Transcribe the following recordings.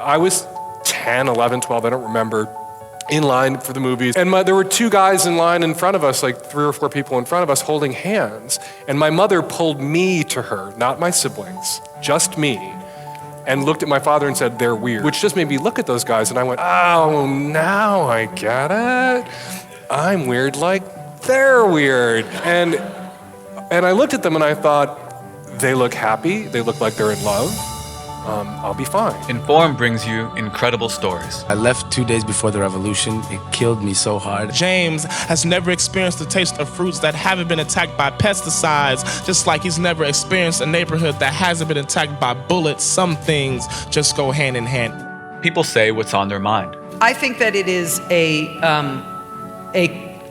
I was 10, 11, 12, I don't remember, in line for the movies. And there were two guys in line in front of us, like 3 or 4 people in front of us holding hands. And my mother pulled me to her, not my siblings, just me, and looked at my father and said, "They're weird," which just made me look at those guys. And I went, oh, now I get it. I'm weird like they're weird. And I looked at them and I thought, they look happy. They look like they're in love. I'll be fine. Inform brings you incredible stories. I left 2 days before the revolution. It killed me so hard. James has never experienced the taste of fruits that haven't been attacked by pesticides, just like he's never experienced a neighborhood that hasn't been attacked by bullets. Some things just go hand in hand. People say what's on their mind. I think that it is a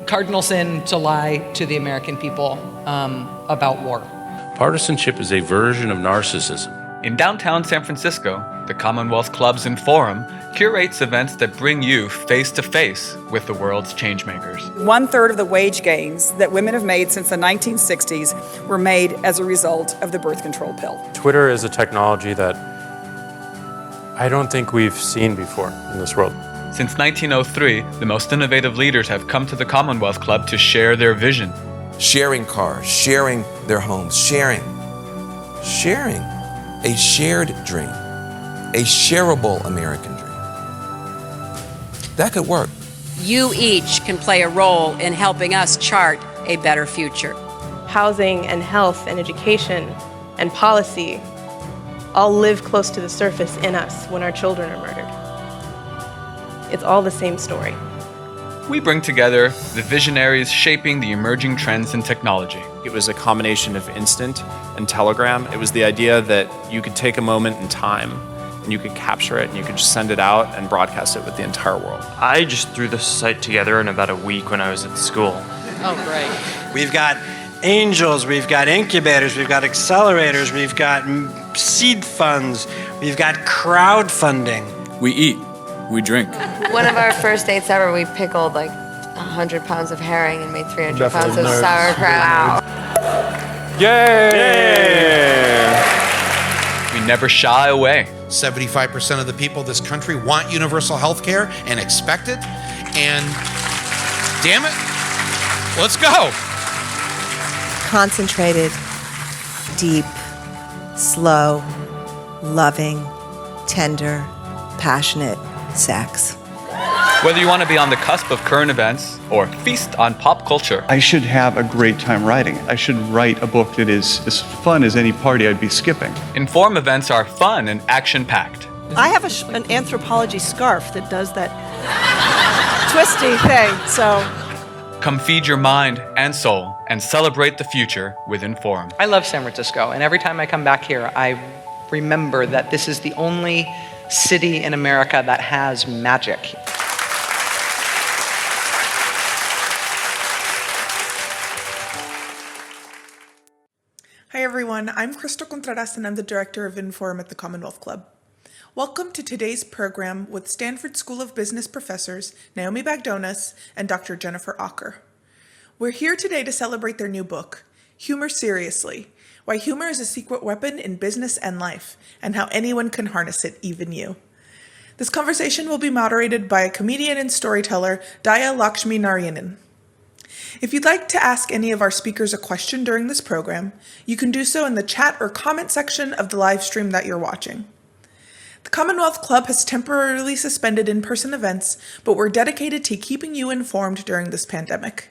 cardinal sin to lie to the American people about war. Partisanship is a version of narcissism. In downtown San Francisco, the Commonwealth Club's Inforum curates events that bring you face to face with the world's changemakers. 1/3 of the wage gains that women have made since the 1960s were made as a result of the birth control pill. Twitter is a technology that I don't think we've seen before in this world. Since 1903, the most innovative leaders have come to the Commonwealth Club to share their vision. Sharing cars, sharing their homes, sharing. A shared dream, a shareable American dream. That could work. You each can play a role in helping us chart a better future. Housing and health and education and policy all live close to the surface in us when our children are murdered. It's all the same story. We bring together the visionaries shaping the emerging trends in technology. It was a combination of Instant and Telegram. It was the idea that you could take a moment in time and you could capture it and you could just send it out and broadcast it with the entire world. I just threw this site together in about a week when I was at school. Oh, great. We've got angels, we've got incubators, we've got accelerators, we've got seed funds, we've got crowdfunding. We eat. We drink. One of our first dates ever, we pickled like 100 pounds of herring and made 300 pounds of sauerkraut. Yay! We never shy away. 75% of the people of this country want universal health care and expect it. And damn it, let's go. Concentrated, deep, slow, loving, tender, passionate sex. Whether you want to be on the cusp of current events or feast on pop culture, I should have a great time writing it. I should write a book that is as fun as any party I'd be skipping. Inform events are fun and action-packed. I have an anthropology scarf that does that twisty thing, so. Come feed your mind and soul and celebrate the future with Inform. I love San Francisco, and every time I come back here, I remember that this is the only city in America that has magic. Hi everyone, I'm Crystal Contreras and I'm the director of Inform at the Commonwealth Club. Welcome to today's program with Stanford School of Business professors Naomi Bagdonas and Dr. Jennifer Aaker. We're here today to celebrate their new book, Humor Seriously: Why Humor is a Secret Weapon in Business and Life, and How Anyone Can Harness It, Even You. This conversation will be moderated by comedian and storyteller Daya Lakshmi Narayanan. If you'd like to ask any of our speakers a question during this program, you can do so in the chat or comment section of the live stream that you're watching. The Commonwealth Club has temporarily suspended in-person events, but we're dedicated to keeping you informed during this pandemic.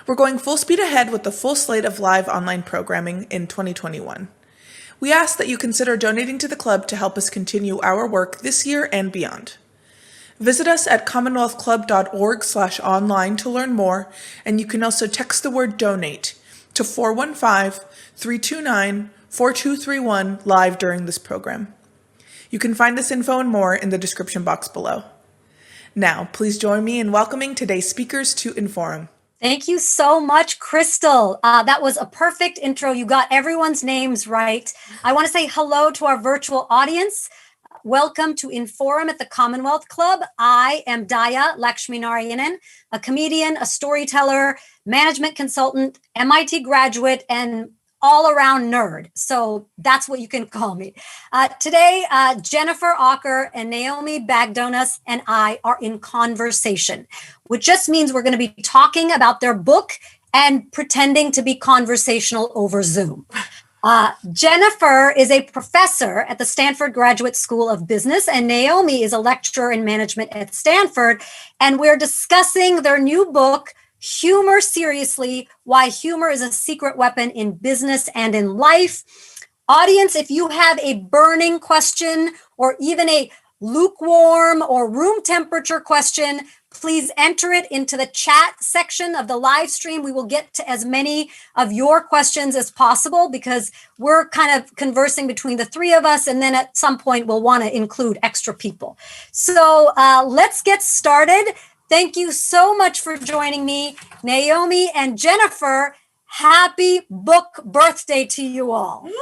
We're going full speed ahead with the full slate of live online programming in 2021. We ask that you consider donating to the club to help us continue our work this year and beyond. Visit us at commonwealthclub.org/online to learn more, and you can also text the word donate to 415-329-4231 live during this program. You can find this info and more in the description box below. Now, please join me in welcoming today's speakers to Inform. Thank you so much, Crystal. That was a perfect intro. You got everyone's names right. I want to say hello to our virtual audience. Welcome to Inform at the Commonwealth Club. I am Daya Lakshmi Narayanan, a comedian, a storyteller, management consultant, MIT graduate, and all-around nerd. So that's what you can call me. Today, Jennifer Aaker and Naomi Bagdonas and I are in conversation, which just means we're going to be talking about their book and pretending to be conversational over Zoom. Jennifer is a professor at the Stanford Graduate School of Business, and Naomi is a lecturer in management at Stanford. And we're discussing their new book, Humor Seriously, Why Humor is a Secret Weapon in Business and in Life. Audience, if you have a burning question or even a lukewarm or room temperature question, please enter it into the chat section of the live stream. We will get to as many of your questions as possible because we're kind of conversing between the three of us, and then at some point we'll want to include extra people. So let's get started. Thank you so much for joining me, Naomi and Jennifer. Happy book birthday to you all. What?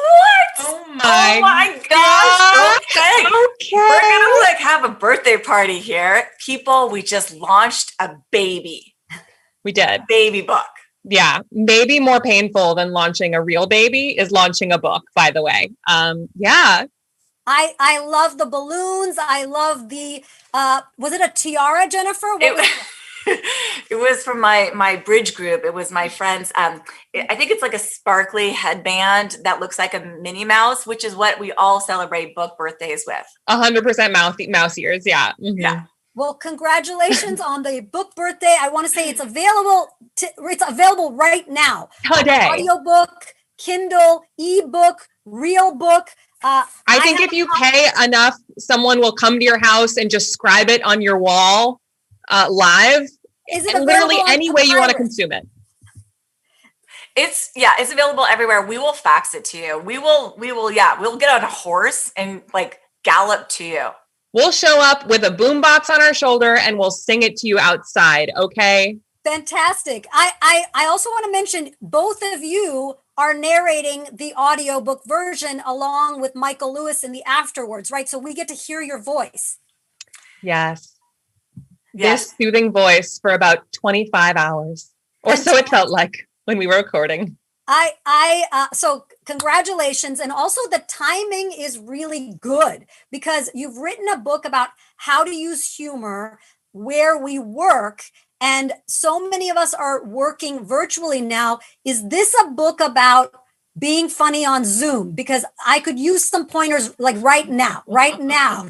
Oh my gosh. Okay. We're gonna like have a birthday party here. People, we just launched a baby. We did. A baby book. Yeah. Maybe more painful than launching a real baby is launching a book, by the way. Yeah. I love the balloons. I love the was it a tiara, Jennifer? It was from my bridge group. It was my friends. I think it's like a sparkly headband that looks like a Minnie Mouse, which is what we all celebrate book birthdays with. 100% mouse ears. Yeah. Mm-hmm. Yeah. Well, congratulations on the book birthday. I want to say it's available right now. Today. Audiobook, Kindle, ebook, real book. I think if you pay enough, someone will come to your house and just scribe it on your wall live. Is it and literally any way you want to consume it? It's available everywhere. We will fax it to you. We'll get on a horse and like gallop to you. We'll show up with a boombox on our shoulder and we'll sing it to you outside. Okay. Fantastic. I also want to mention both of you are narrating the audiobook version along with Michael Lewis in the afterwards, right? So we get to hear your voice. Yes. This soothing voice for about 25 hours or so it felt like when we were recording. So congratulations. And also the timing is really good because you've written a book about how to use humor where we work. And so many of us are working virtually now. Is this a book about being funny on Zoom? Because I could use some pointers like right now.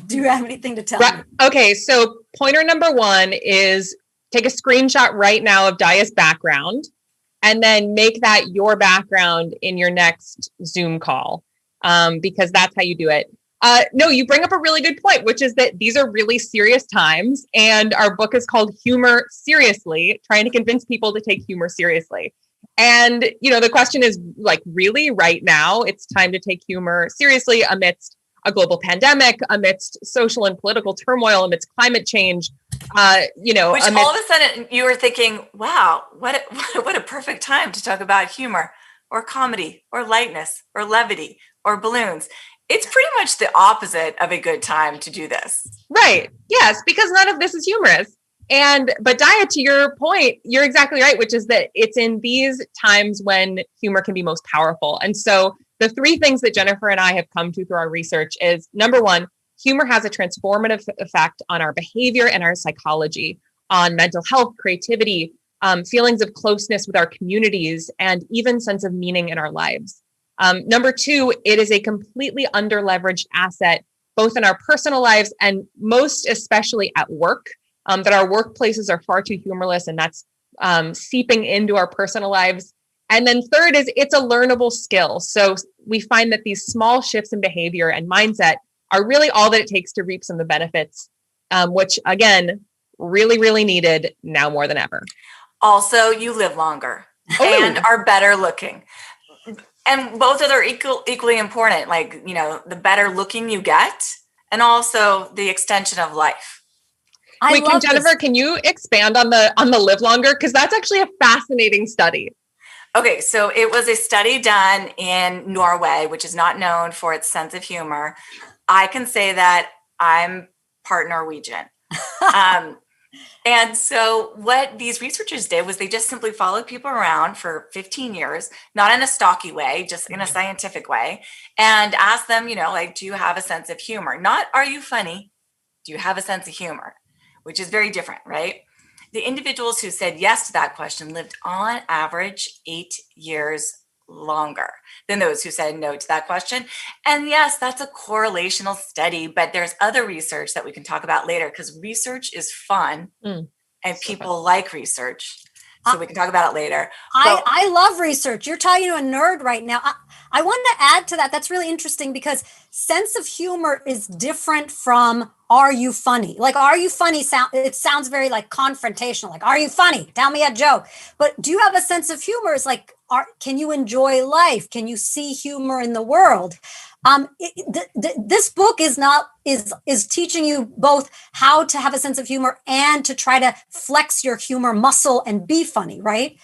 Do you have anything to tell me? Okay, so pointer number 1 is take a screenshot right now of Daya's background and then make that your background in your next Zoom call because that's how you do it. No, you bring up a really good point, which is that these are really serious times and our book is called Humor Seriously, trying to convince people to take humor seriously. And, the question is like, really right now, it's time to take humor seriously amidst a global pandemic, amidst social and political turmoil, amidst climate change, Which all of a sudden you were thinking, wow, what a perfect time to talk about humor or comedy or lightness or levity or balloons. It's pretty much the opposite of a good time to do this. Right. Yes, because none of this is humorous. But Daya, to your point, you're exactly right, which is that it's in these times when humor can be most powerful. And so the 3 things that Jennifer and I have come to through our research is number 1, humor has a transformative effect on our behavior and our psychology, on mental health, creativity, feelings of closeness with our communities, and even sense of meaning in our lives. Number 2, it is a completely underleveraged asset, both in our personal lives and most especially at work. That our workplaces are far too humorless and that's seeping into our personal lives. And then third is it's a learnable skill. So we find that these small shifts in behavior and mindset are really all that it takes to reap some of the benefits, which again, really, really needed now more than ever. Also, you live longer and are better looking. And both are equally important. Like, the better looking you get and also the extension of life. Jennifer, can you expand on the live longer? Because that's actually a fascinating study. Okay, so it was a study done in Norway, which is not known for its sense of humor. I can say that I'm part Norwegian. And so what these researchers did was they just simply followed people around for 15 years, not in a stocky way, just in a scientific way, and asked them, like, do you have a sense of humor? Not, are you funny? Do you have a sense of humor? Which is very different, right? The individuals who said yes to that question lived on average 8 years longer than those who said no to that question. And yes, that's a correlational study, but there's other research that we can talk about later because research is fun and people like research. So we can talk about it later. I love research. You're talking to a nerd right now. I want to add to that. That's really interesting because sense of humor is different from are you funny? Like, are you funny? It sounds very like confrontational. Like, are you funny? Tell me a joke. But do you have a sense of humor? It's like, can you enjoy life? Can you see humor in the world? This book is teaching you both how to have a sense of humor and to try to flex your humor muscle and be funny, right?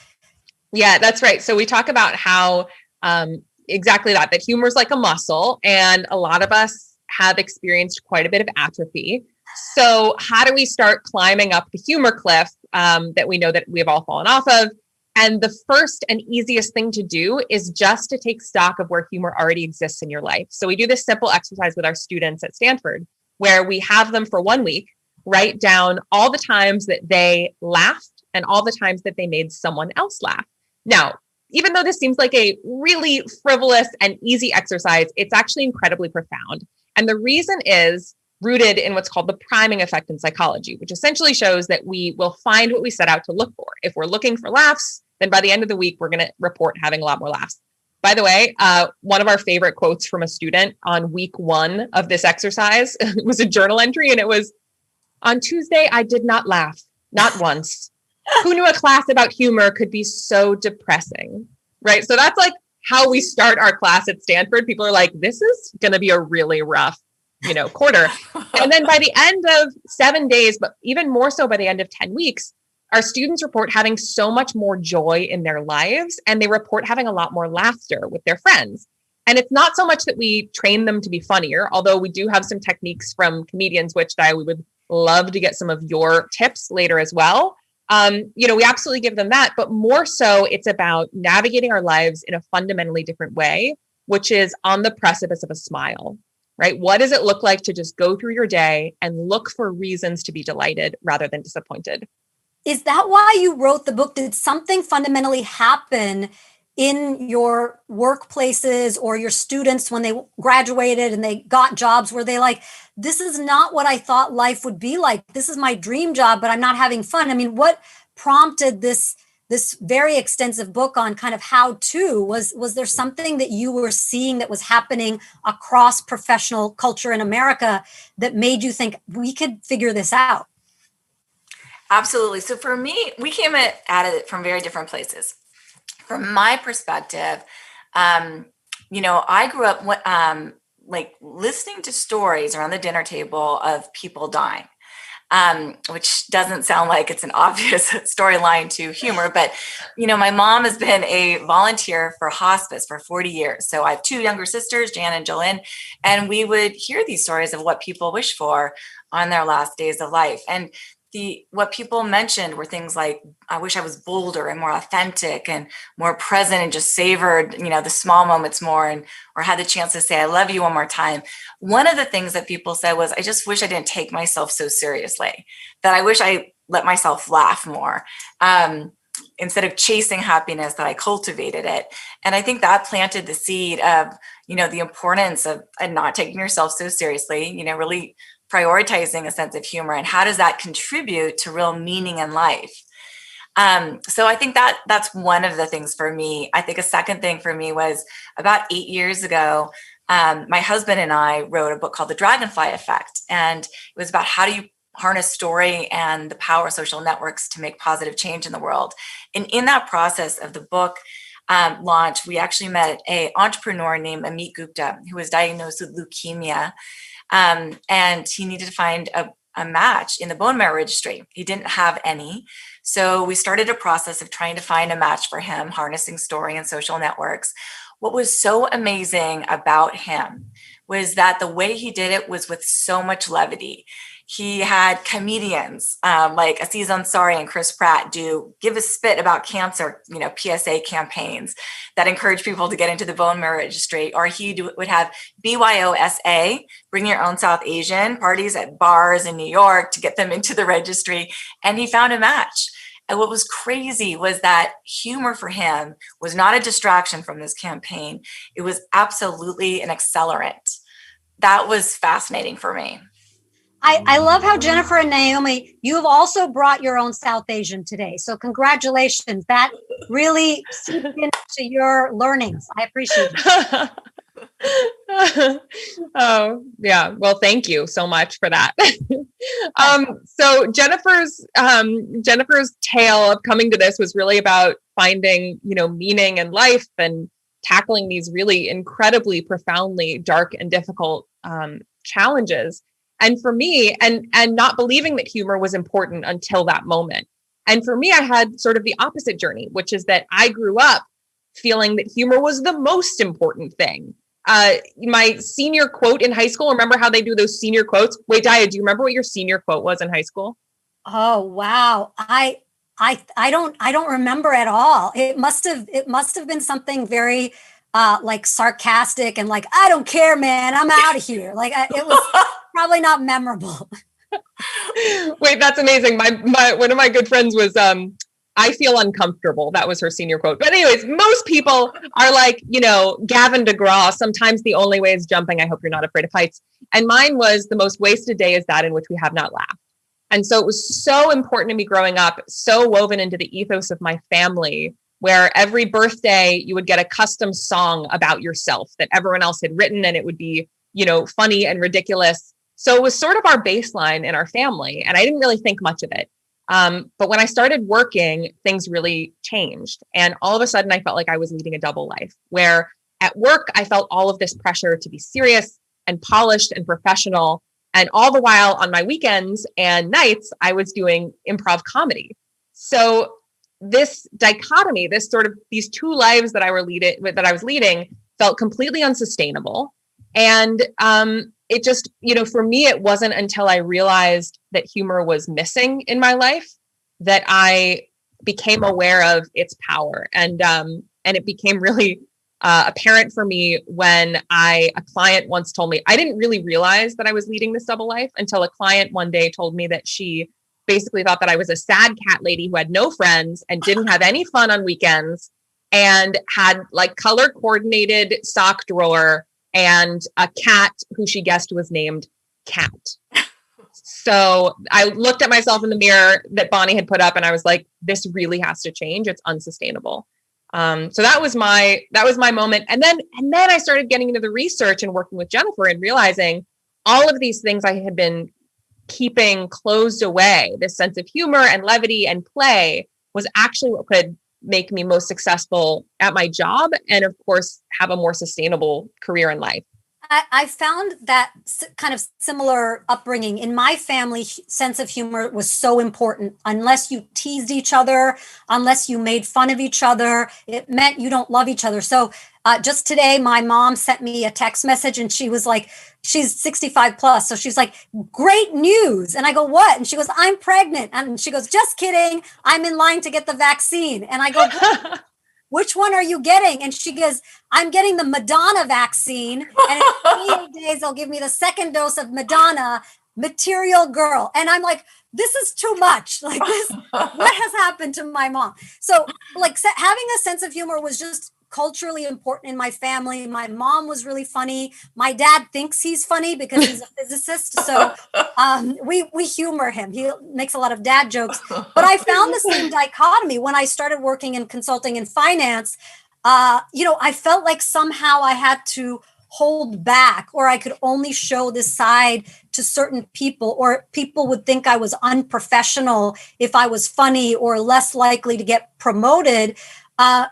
Yeah, that's right. So we talk about how exactly that humor is like a muscle, and a lot of us have experienced quite a bit of atrophy. So how do we start climbing up the humor cliff that we know that we've all fallen off of? And the first and easiest thing to do is just to take stock of where humor already exists in your life. So we do this simple exercise with our students at Stanford, where we have them for 1 week write down all the times that they laughed and all the times that they made someone else laugh. Now, even though this seems like a really frivolous and easy exercise, it's actually incredibly profound. And the reason is rooted in what's called the priming effect in psychology, which essentially shows that we will find what we set out to look for. If we're looking for laughs, then by the end of the week, we're going to report having a lot more laughs. By the way, one of our favorite quotes from a student on week 1 of this exercise was a journal entry, and it was, "On Tuesday, I did not laugh, not once. Who knew a class about humor could be so depressing?" Right? So that's like how we start our class at Stanford. People are like, this is going to be a really rough, quarter. And then by the end of 7 days, but even more so by the end of 10 weeks, our students report having so much more joy in their lives, and they report having a lot more laughter with their friends. And it's not so much that we train them to be funnier, although we do have some techniques from comedians, which we would love to get some of your tips later as well. We absolutely give them that, but more so it's about navigating our lives in a fundamentally different way, which is on the precipice of a smile, right? What does it look like to just go through your day and look for reasons to be delighted rather than disappointed? Is that why you wrote the book? Did something fundamentally happen in your workplaces or your students when they graduated and they got jobs? Were they like, this is not what I thought life would be like. This is my dream job, but I'm not having fun. I mean, what prompted this very extensive book on kind of how to? Was there something that you were seeing that was happening across professional culture in America that made you think we could figure this out? Absolutely. So for me, we came at it from very different places. From my perspective, I grew up like listening to stories around the dinner table of people dying, which doesn't sound like it's an obvious storyline to humor. But, my mom has been a volunteer for hospice for 40 years. So I have 2 younger sisters, Jan and Jolynn, and we would hear these stories of what people wish for on their last days of life. And what people mentioned were things like, I wish I was bolder and more authentic and more present and just savored, the small moments more, or had the chance to say, I love you one more time. One of the things that people said was, I just wish I didn't take myself so seriously, that I wish I let myself laugh more. Instead of chasing happiness, that I cultivated it. And I think that planted the seed of, the importance of not taking yourself so seriously, really prioritizing a sense of humor, and how does that contribute to real meaning in life? So I think that's one of the things for me. I think a second thing for me was about 8 years ago, my husband and I wrote a book called The Dragonfly Effect. And it was about how do you harness story and the power of social networks to make positive change in the world. And in that process of the book launch, we actually met an entrepreneur named Amit Gupta, who was diagnosed with leukemia. And he needed to find a match in the bone marrow registry. He didn't have any. So we started a process of trying to find a match for him, harnessing story and social networks. What was so amazing about him was that the way he did it was with so much levity. He had comedians like Aziz Ansari and Chris Pratt give a spit about cancer, PSA campaigns that encourage people to get into the bone marrow registry. Or would have BYOSA, Bring Your Own South Asian, parties at bars in New York to get them into the registry. And he found a match. And what was crazy was that humor for him was not a distraction from this campaign. It was absolutely an accelerant. That was fascinating for me. I love how Jennifer and Naomi, you have also brought your own South Asian today. So congratulations. That really seeped into your learnings. I appreciate it. Oh, yeah. Well, thank you so much for that. So Jennifer's tale of coming to this was really about finding, meaning in life and tackling these really incredibly profoundly dark and difficult challenges. And for me, and not believing that humor was important until that moment. And for me, I had sort of the opposite journey, which is that I grew up feeling that humor was the most important thing. My senior quote in high school, remember how they do those senior quotes? Wait, Daya, do you remember what your senior quote was in high school? Oh, wow. I don't remember at all. It must have been something very like sarcastic and like, I don't care, man, I'm out of here. Like it was probably not memorable. Wait, that's amazing. My one of my good friends was I feel uncomfortable. That was her senior quote. But anyways, most people are like, Gavin DeGraw, sometimes the only way is jumping. I hope you're not afraid of heights. And mine was the most wasted day is that in which we have not laughed. And so it was so important to me growing up, so woven into the ethos of my family, where every birthday you would get a custom song about yourself that everyone else had written, and it would be, funny and ridiculous. So it was sort of our baseline in our family, and I didn't really think much of it. But when I started working, things really changed. And all of a sudden I felt like I was leading a double life, where at work, I felt all of this pressure to be serious and polished and professional. And all the while on my weekends and nights, I was doing improv comedy. So this dichotomy, these two lives that I was leading felt completely unsustainable. And it just, for me, it wasn't until I realized that humor was missing in my life that I became aware of its power. And it became really apparent for me when a client once told me, I didn't really realize that I was leading this double life until a client one day told me that she basically thought that I was a sad cat lady who had no friends and didn't have any fun on weekends and had like color coordinated sock drawer and a cat who she guessed was named Cat. So I looked at myself in the mirror that Bonnie had put up and I was like, this really has to change. It's unsustainable. So that was my moment. And then I started getting into the research and working with Jennifer and realizing all of these things I had been keeping closed away, this sense of humor and levity and play, was actually what could make me most successful at my job and, of course, have a more sustainable career in life. I found that kind of similar upbringing in my family. Sense of humor was so important. Unless you teased each other, unless you made fun of each other, it meant you don't love each other. So just today, my mom sent me a text message and she was like, she's 65 plus. So she's like, great news. And I go, what? And she goes, I'm pregnant. And she goes, just kidding. I'm in line to get the vaccine. And I go, which one are you getting? And she goes, I'm getting the Madonna vaccine. And in 28 days, they'll give me the second dose of Madonna, Material Girl. And I'm like, this is too much. Like this, what has happened to my mom? So like having a sense of humor was just culturally important in my family. My mom was really funny. My dad thinks he's funny because he's a physicist. So we humor him. He makes a lot of dad jokes. But I found the same dichotomy when I started working in consulting and finance. I felt like somehow I had to hold back, or I could only show this side to certain people, or people would think I was unprofessional if I was funny or less likely to get promoted.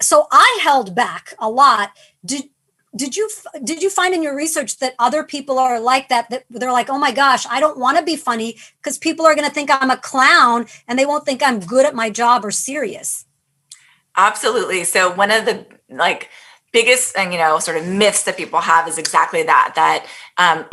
So I held back a lot. Did you find in your research that other people are like that they're like, oh my gosh, I don't want to be funny because people are going to think I'm a clown and they won't think I'm good at my job or serious? Absolutely. So one of the biggest sort of myths that people have is exactly that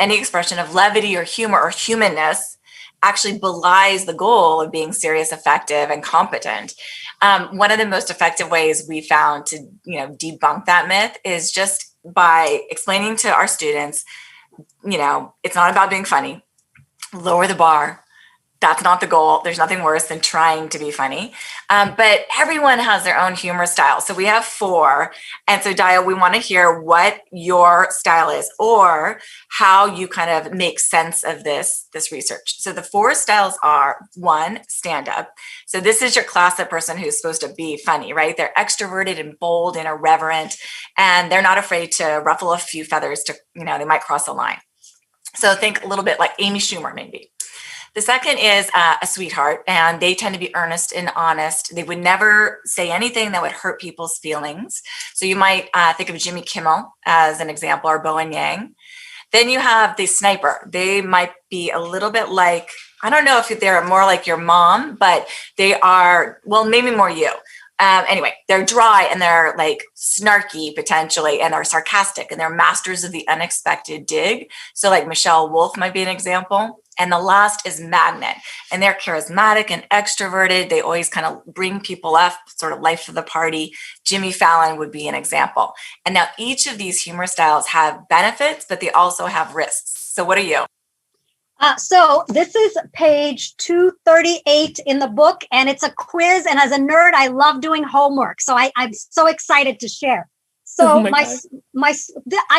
any expression of levity or humor or humanness actually belies the goal of being serious, effective, and competent. One of the most effective ways we found to, debunk that myth is just by explaining to our students, it's not about being funny. Lower the bar. That's not the goal. There's nothing worse than trying to be funny. But everyone has their own humor style. So we have 4. And so, Dia, we want to hear what your style is or how you kind of make sense of this research. So the 4 styles are: 1, stand-up. So this is your classic person who's supposed to be funny, right? They're extroverted and bold and irreverent, and they're not afraid to ruffle a few feathers to, they might cross a line. So think a little bit like Amy Schumer, maybe. The second is a sweetheart, and they tend to be earnest and honest. They would never say anything that would hurt people's feelings. So you might think of Jimmy Kimmel as an example, or Bowen Yang. Then you have the sniper. They might be a little bit like, I don't know if they're more like your mom, but they are, well, maybe more you. Anyway, they're dry and they're like snarky potentially, and they're sarcastic, and they're masters of the unexpected dig. So like Michelle Wolf might be an example. And the last is magnet, and they're charismatic and extroverted. They always kind of bring people up, sort of life of the party. Jimmy Fallon would be an example. And now each of these humor styles have benefits, but they also have risks. So what are you? So this is page 238 in the book, and it's a quiz. And as a nerd, I love doing homework. So I'm so excited to share. So I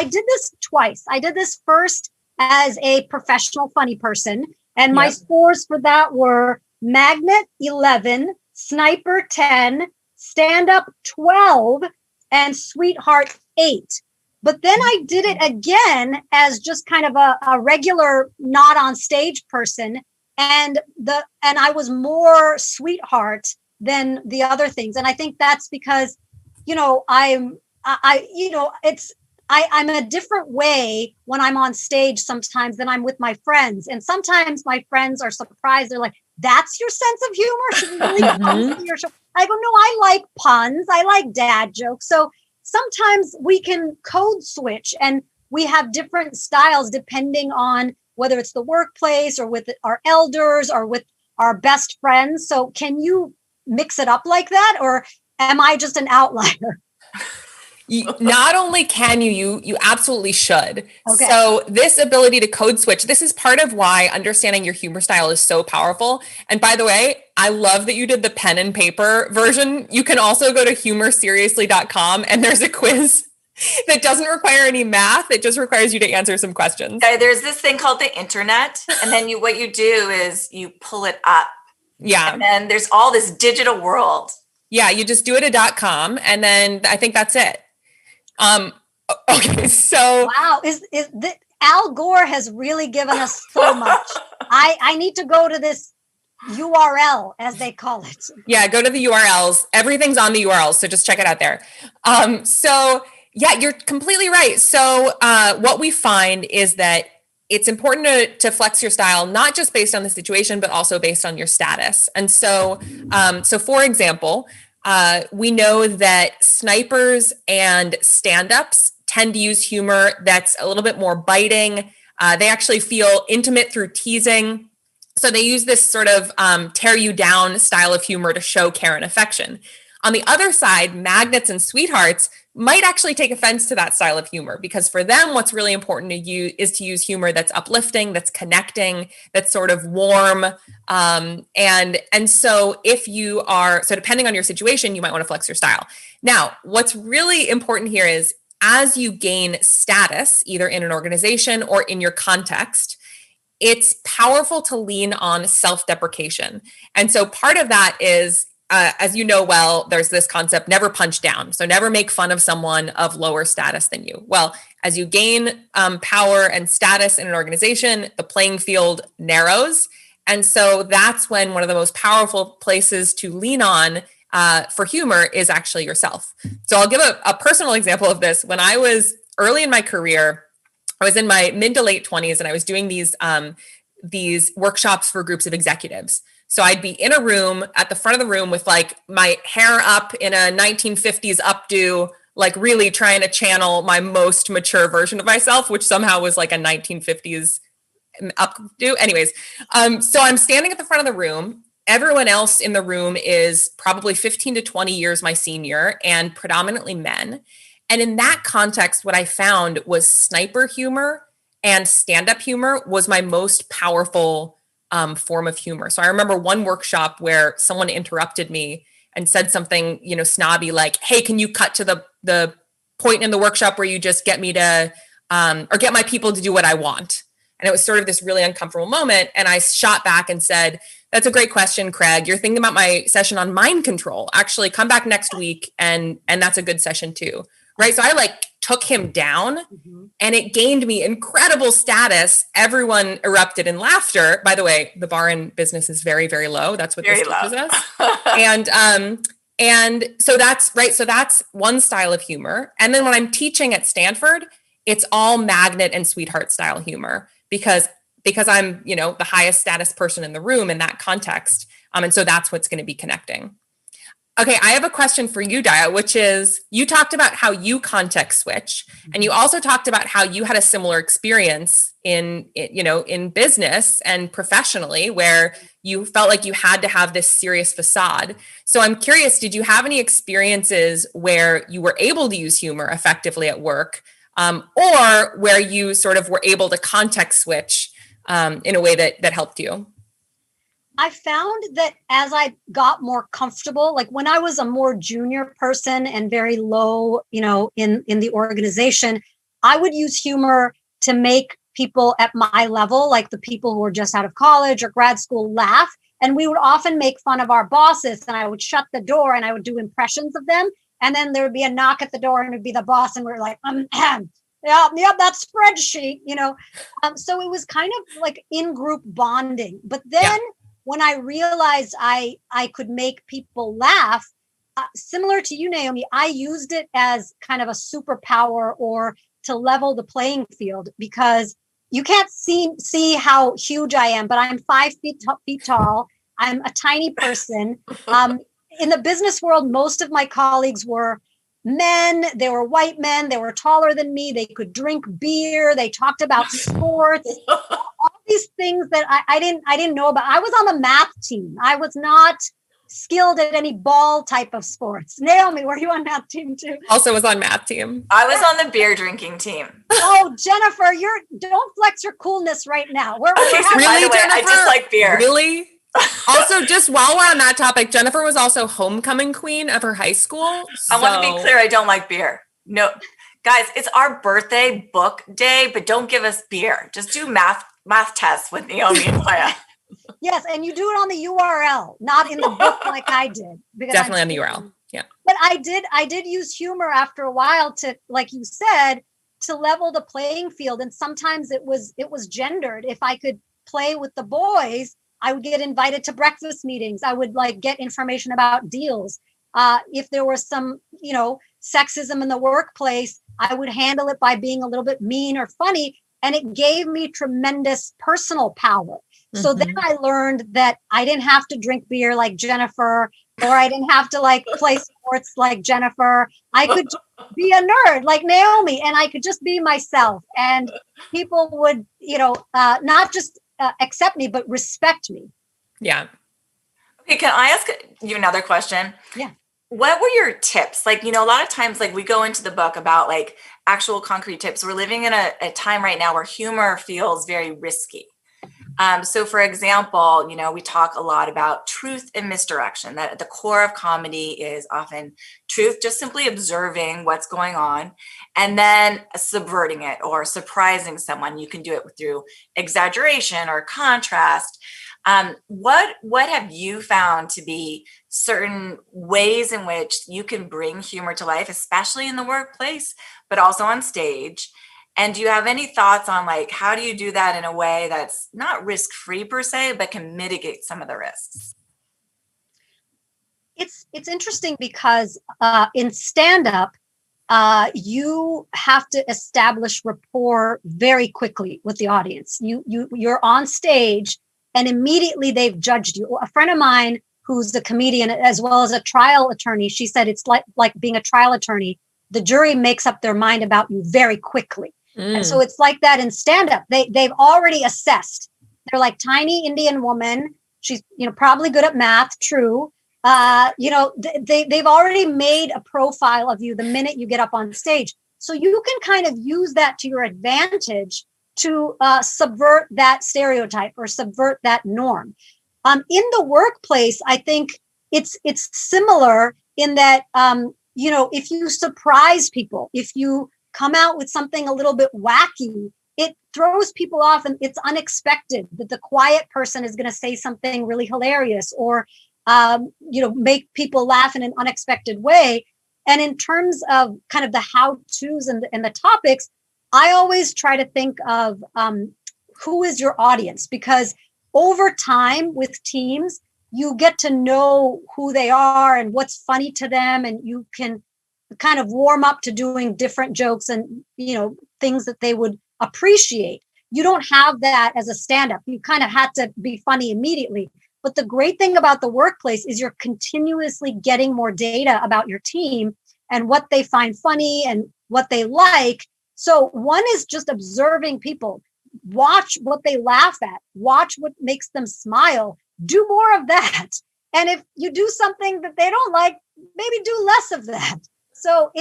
did this twice. I did this first as a professional funny person, and my scores for that were magnet 11, sniper 10, stand-up 12, and sweetheart 8. But then I did it again as just kind of a regular not on stage person, and I was more sweetheart than the other things. And I think that's because, I'm a different way when I'm on stage sometimes than I'm with my friends. And sometimes my friends are surprised. They're like, that's your sense of humor? Should we really come to your show? I go, no, I like puns. I like dad jokes. So sometimes we can code switch, and we have different styles depending on whether it's the workplace or with our elders or with our best friends. So can you mix it up like that, or am I just an outlier? Not only can you absolutely should. Okay. So this ability to code switch, this is part of why understanding your humor style is so powerful. And by the way, I love that you did the pen and paper version. You can also go to humorseriously.com, and there's a quiz that doesn't require any math. It just requires you to answer some questions. There's this thing called the internet, and then what you do is you pull it up. Yeah. And then there's all this digital world. Yeah, you just do it at .com, and then I think that's it. Okay, so wow, Al Gore has really given us so much. I need to go to this URL, as they call it. Yeah, go to the URLs. Everything's on the URLs, so just check it out there. So yeah, you're completely right. So what we find is that it's important to flex your style, not just based on the situation, but also based on your status. And so, for example, we know that snipers and stand-ups tend to use humor that's a little bit more biting. They actually feel intimate through teasing. So they use this sort of tear you down style of humor to show care and affection. On the other side, magnets and sweethearts might actually take offense to that style of humor, because for them, what's really important to you is to use humor that's uplifting, that's connecting, that's sort of warm. And so if you are, so depending on your situation, you might want to flex your style. Now, what's really important here is as you gain status, either in an organization or in your context, it's powerful to lean on self-deprecation. And so part of that is, as you know well, there's this concept, never punch down. So never make fun of someone of lower status than you. Well, as you gain power and status in an organization, the playing field narrows. And so that's when one of the most powerful places to lean on for humor is actually yourself. So I'll give a personal example of this. When I was early in my career, I was in my mid to late 20s, and I was doing these workshops for groups of executives. So I'd be in a room at the front of the room with like my hair up in a 1950s updo, like really trying to channel my most mature version of myself, which somehow was like a 1950s up to. Anyways, so I'm standing at the front of the room. Everyone else in the room is probably 15 to 20 years my senior and predominantly men. And in that context, what I found was sniper humor and stand-up humor was my most powerful form of humor. So I remember one workshop where someone interrupted me and said something, snobby, like, hey, can you cut to the point in the workshop where you just get me to, or get my people to do what I want? And it was sort of this really uncomfortable moment. And I shot back and said, that's a great question, Craig. You're thinking about my session on mind control. Actually, come back next week and that's a good session too. Right. So I took him down and it gained me incredible status. Everyone erupted in laughter. By the way, the bar in business is very, very low. That's what this teaches us. And so that's right. So that's one style of humor. And then when I'm teaching at Stanford, it's all magnet and sweetheart style humor because I'm, the highest status person in the room in that context. And so that's what's going to be connecting. Okay, I have a question for you, Dia, which is you talked about how you context switch, and you also talked about how you had a similar experience in business and professionally where you felt like you had to have this serious facade. So I'm curious, did you have any experiences where you were able to use humor effectively at work, or where you sort of were able to context switch in a way that helped you? I found that as I got more comfortable, like when I was a more junior person and very low, in the organization, I would use humor to make people at my level, like the people who were just out of college or grad school, laugh. And we would often make fun of our bosses, and I would shut the door and I would do impressions of them. And then there would be a knock at the door and it'd be the boss. And we're like, yeah, that spreadsheet, so it was kind of like in-group bonding. But then when I realized I could make people laugh, similar to you, Naomi, I used it as kind of a superpower or to level the playing field, because you can't see how huge I am, but I'm 5 feet tall. I'm a tiny person. In the business world, most of my colleagues were men. They were white men. They were taller than me. They could drink beer. They talked about sports. All these things that I didn't know about. I was on the math team. I was not skilled at any ball type of sports. Naomi, were you on math team too? Also was on math team. I was on the beer drinking team. Oh, Jennifer, don't flex your coolness right now. Really, Jennifer? I just like beer. Really? Also, just while we're on that topic, Jennifer was also homecoming queen of her high school. I want to be clear, I don't like beer. No, guys, it's our birthday book day, but don't give us beer. Just do math tests with Naomi and Maya. Yes, and you do it on the URL, not in the book like I did. Definitely on the URL. Yeah. But I did use humor after a while to, like you said, to level the playing field. And sometimes it was gendered. If I could play with the boys, I would get invited to breakfast meetings. I would get information about deals. If there was some, sexism in the workplace, I would handle it by being a little bit mean or funny. And it gave me tremendous personal power. So then I learned that I didn't have to drink beer like Jennifer, or I didn't have to play sports like Jennifer. I could just be a nerd like Naomi, and I could just be myself. And people would, not just accept me, but respect me. Yeah. Okay, can I ask you another question? Yeah. What were your tips? A lot of times, we go into the book about actual concrete tips. We're living in a time right now where humor feels very risky. So for example, we talk a lot about truth and misdirection, that at the core of comedy is often truth, just simply observing what's going on, and then subverting it or surprising someone. You can do it through exaggeration or contrast. What have you found to be certain ways in which you can bring humor to life, especially in the workplace, but also on stage? And do you have any thoughts on how do you do that in a way that's not risk-free per se, but can mitigate some of the risks? It's interesting because in stand-up, you have to establish rapport very quickly with the audience. You're on stage and immediately they've judged you. A friend of mine who's a comedian as well as a trial attorney, she said it's like being a trial attorney. The jury makes up their mind about you very quickly. And so it's like that in stand-up. They've already assessed. They're like tiny Indian woman. She's, probably good at math. True. They've already made a profile of you the minute you get up on stage. So you can kind of use that to your advantage to subvert that stereotype or subvert that norm. In the workplace, I think it's similar in that, if you surprise people, if you come out with something a little bit wacky, it throws people off and it's unexpected that the quiet person is going to say something really hilarious or, make people laugh in an unexpected way. And in terms of kind of the how-tos and the topics, I always try to think of who is your audience, because over time with teams, you get to know who they are and what's funny to them, and you can kind of warm up to doing different jokes and, things that they would appreciate. You don't have that as a stand-up. You kind of had to be funny immediately. But the great thing about the workplace is you're continuously getting more data about your team and what they find funny and what they like. So one is just observing people, watch what they laugh at, watch what makes them smile, do more of that. And if you do something that they don't like, maybe do less of that. So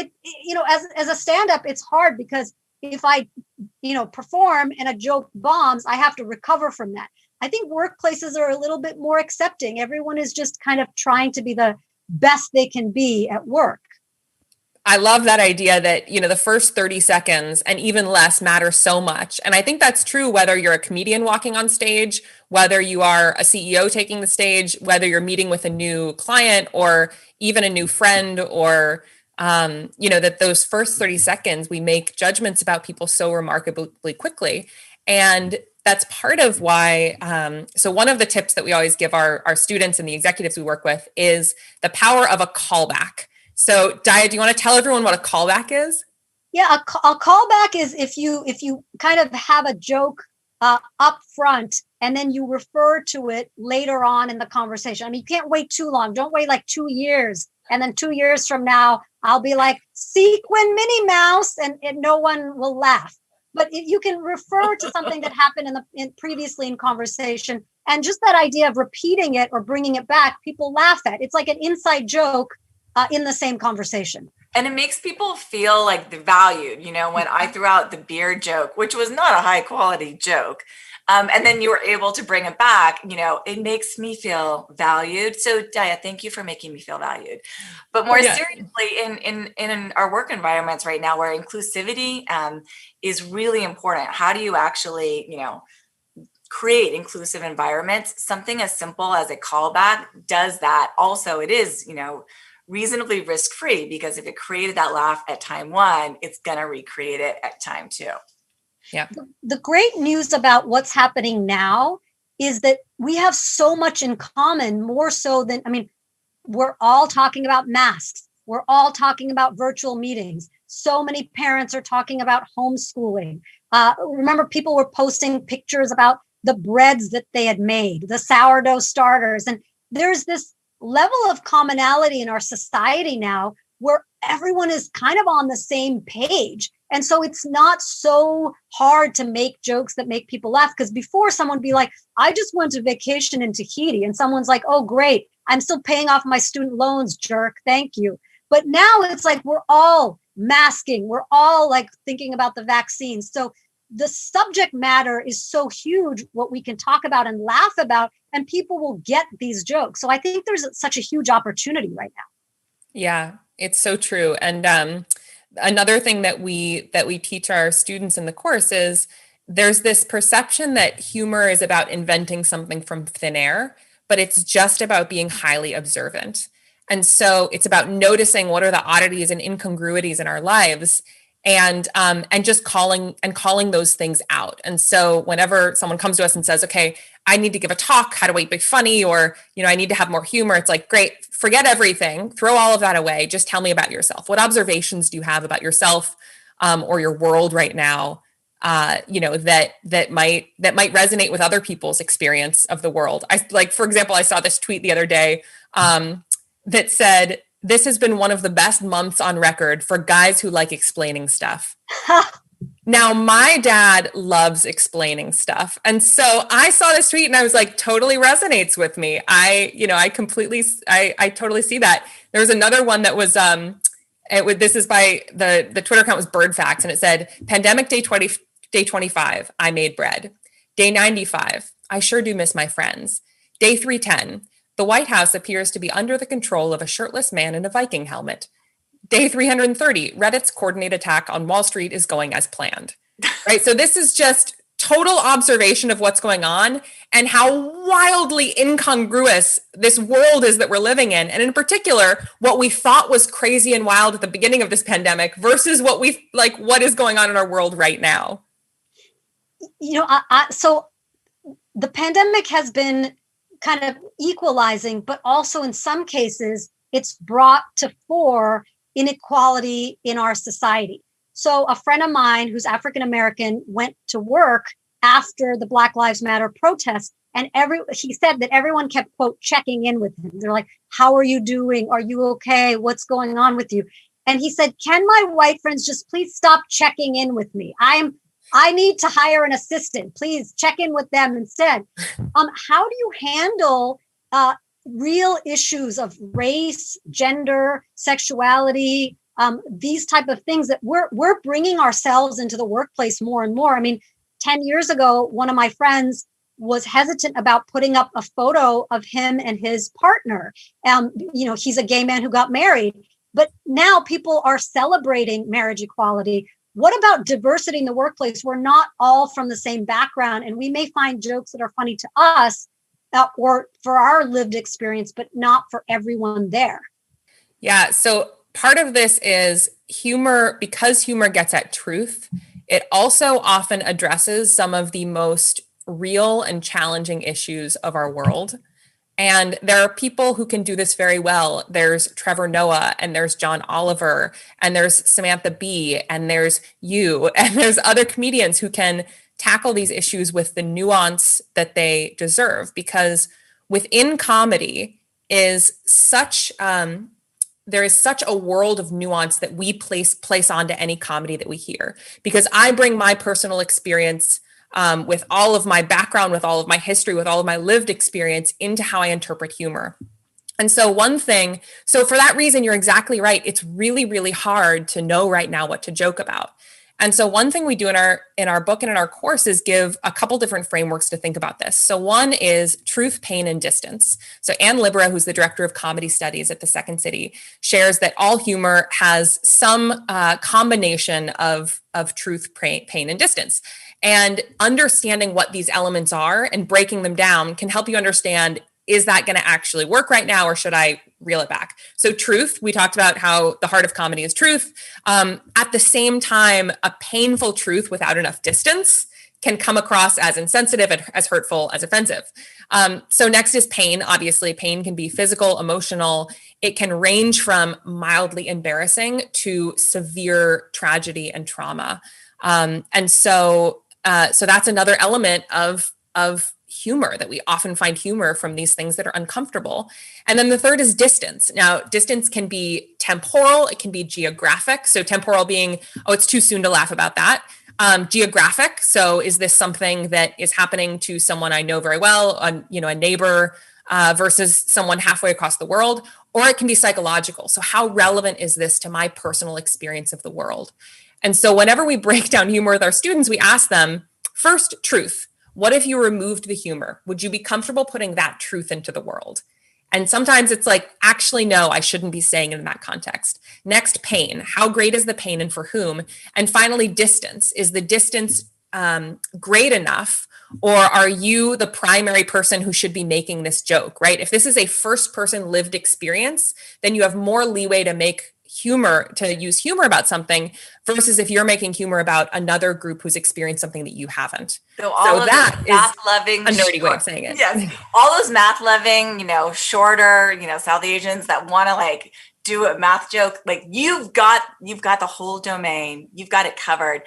as a stand-up, it's hard because if I, perform and a joke bombs, I have to recover from that. I think workplaces are a little bit more accepting. Everyone is just kind of trying to be the best they can be at work. I love that idea that, the first 30 seconds and even less matter so much. And I think that's true whether you're a comedian walking on stage, whether you are a CEO taking the stage, whether you're meeting with a new client or even a new friend, or, that those first 30 seconds, we make judgments about people so remarkably quickly. And that's part of why, so one of the tips that we always give our students and the executives we work with is the power of a callback. So Daya, do you want to tell everyone what a callback is? Yeah, a callback is if you kind of have a joke up front and then you refer to it later on in the conversation. I mean, you can't wait too long. Don't wait like 2 years. And then 2 years from now, I'll be like, sequin Minnie Mouse, and no one will laugh. But if you can refer to something that happened previously in conversation, and just that idea of repeating it or bringing it back, people laugh at. It's like an inside joke in the same conversation. And it makes people feel like they're valued. When I threw out the beer joke, which was not a high quality joke, and then you were able to bring it back, it makes me feel valued. So Daya, thank you for making me feel valued. But more seriously, in our work environments right now, where inclusivity is really important. How do you actually, create inclusive environments? Something as simple as a callback does that. Also, it is, reasonably risk-free, because if it created that laugh at time one, it's going to recreate it at time two. Yeah. The great news about what's happening now is that we have so much in common, more so than, we're all talking about masks. We're all talking about virtual meetings. So many parents are talking about homeschooling. Remember, people were posting pictures about the breads that they had made, the sourdough starters. And there's this level of commonality in our society now where everyone is kind of on the same page. And so it's not so hard to make jokes that make people laugh. Because before, someone would be like, I just went to vacation in Tahiti. And someone's like, oh, great. I'm still paying off my student loans, jerk. Thank you. But now it's like we're all masking. We're all like thinking about the vaccine. So the subject matter is so huge, what we can talk about and laugh about, and people will get these jokes. So I think there's such a huge opportunity right now. Yeah, it's so true. And another thing that we teach our students in the course is there's this perception that humor is about inventing something from thin air, but it's just about being highly observant. And so it's about noticing what are the oddities and incongruities in our lives, and just calling those things out. And so whenever someone comes to us and says, okay, I need to give a talk, how do I be funny? Or, I need to have more humor. It's like, great, forget everything, throw all of that away. Just tell me about yourself. What observations do you have about yourself or your world right now? That might resonate with other people's experience of the world. For example, I saw this tweet the other day that said, this has been one of the best months on record for guys who like explaining stuff. Now, my dad loves explaining stuff. And so I saw this tweet and I was like, totally resonates with me. I totally see that. There was another one that was, this is by the Twitter account was Bird Facts, and it said, pandemic day 25, I made bread. Day 95, I sure do miss my friends. Day 310, the White House appears to be under the control of a shirtless man in a Viking helmet. Day 330, Reddit's coordinated attack on Wall Street is going as planned, right? So this is just total observation of what's going on and how wildly incongruous this world is that we're living in. And in particular, what we thought was crazy and wild at the beginning of this pandemic versus what is going on in our world right now. So the pandemic has been kind of equalizing, but also in some cases, it's brought to fore inequality in our society. So a friend of mine who's African-American went to work after the Black Lives Matter protest, and he said that everyone kept, quote, checking in with him. They're like, how are you doing? Are you okay? What's going on with you? And he said, can my white friends just please stop checking in with me? I need to hire an assistant. Please check in with them instead. How do you handle real issues of race, gender, sexuality, these type of things that we're bringing ourselves into the workplace more and more? I mean, 10 years ago, one of my friends was hesitant about putting up a photo of him and his partner. He's a gay man who got married, but now people are celebrating marriage equality. What about diversity in the workplace? We're not all from the same background, and we may find jokes that are funny to us or for our lived experience, but not for everyone there. Yeah. So part of this is humor, because humor gets at truth. It also often addresses some of the most real and challenging issues of our world. And there are people who can do this very well. There's Trevor Noah, and there's John Oliver, and there's Samantha Bee, and there's you, and there's other comedians who can tackle these issues with the nuance that they deserve, because within comedy is such there is such a world of nuance that we place onto any comedy that we hear, because I bring my personal experience with all of my background, with all of my history, with all of my lived experience into how I interpret humor. And so for that reason, you're exactly right. It's really, really hard to know right now what to joke about. And so one thing we do in our book and in our course is give a couple different frameworks to think about this. So one is truth, pain, and distance. So Ann Libera, who's the director of comedy studies at the Second City, shares that all humor has some combination of truth, pain, and distance. And understanding what these elements are and breaking them down can help you understand, is that going to actually work right now, or should I reel it back? So truth, we talked about how the heart of comedy is truth. At the same time, a painful truth without enough distance can come across as insensitive, as hurtful, as offensive. So next is pain. Obviously, pain can be physical, emotional. It can range from mildly embarrassing to severe tragedy and trauma. So that's another element of humor, that we often find humor from these things that are uncomfortable. And then the third is distance. Now, distance can be temporal, it can be geographic. So temporal being, oh, it's too soon to laugh about that. Geographic, so is this something that is happening to someone I know very well, a neighbor, versus someone halfway across the world? Or it can be psychological. So how relevant is this to my personal experience of the world? And so whenever we break down humor with our students, we ask them, first, truth. What if you removed the humor? Would you be comfortable putting that truth into the world? And sometimes it's like, actually, no, I shouldn't be saying it in that context. Next, pain. How great is the pain and for whom? And finally, distance. Is the distance great enough? Or are you the primary person who should be making this joke, right? If this is a first person lived experience, then you have more leeway to use humor about something, versus if you're making humor about another group who's experienced something that you haven't. So all of that is math-loving, a nerdy way of saying it. Yes, all those math-loving, shorter, South Asians that want to do a math joke, you've got the whole domain, you've got it covered.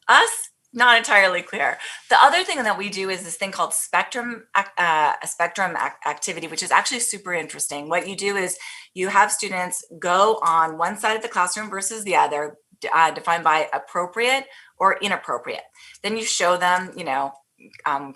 Us, not entirely clear. The other thing that we do is this thing called spectrum activity, which is actually super interesting. What you do is you have students go on one side of the classroom versus the other, defined by appropriate or inappropriate. Then you show them,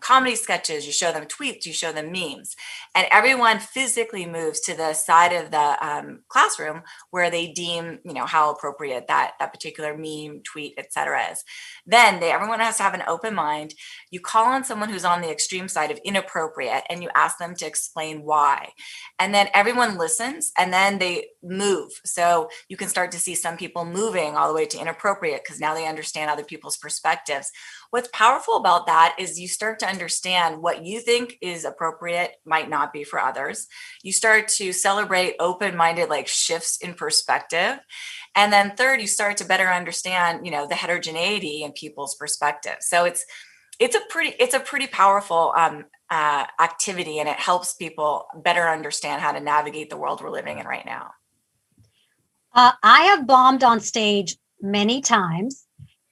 comedy sketches, you show them tweets, you show them memes, and everyone physically moves to the side of the classroom where they deem, how appropriate that particular meme, tweet, etc. is. Then everyone has to have an open mind. You call on someone who's on the extreme side of inappropriate, and you ask them to explain why. And then everyone listens, and then they move. So you can start to see some people moving all the way to inappropriate because now they understand other people's perspectives. What's powerful about that is you start to understand what you think is appropriate might not be for others. You start to celebrate open-minded shifts in perspective. And then third, you start to better understand, the heterogeneity in people's perspective. So it's a pretty powerful activity, and it helps people better understand how to navigate the world we're living in right now. I have bombed on stage many times.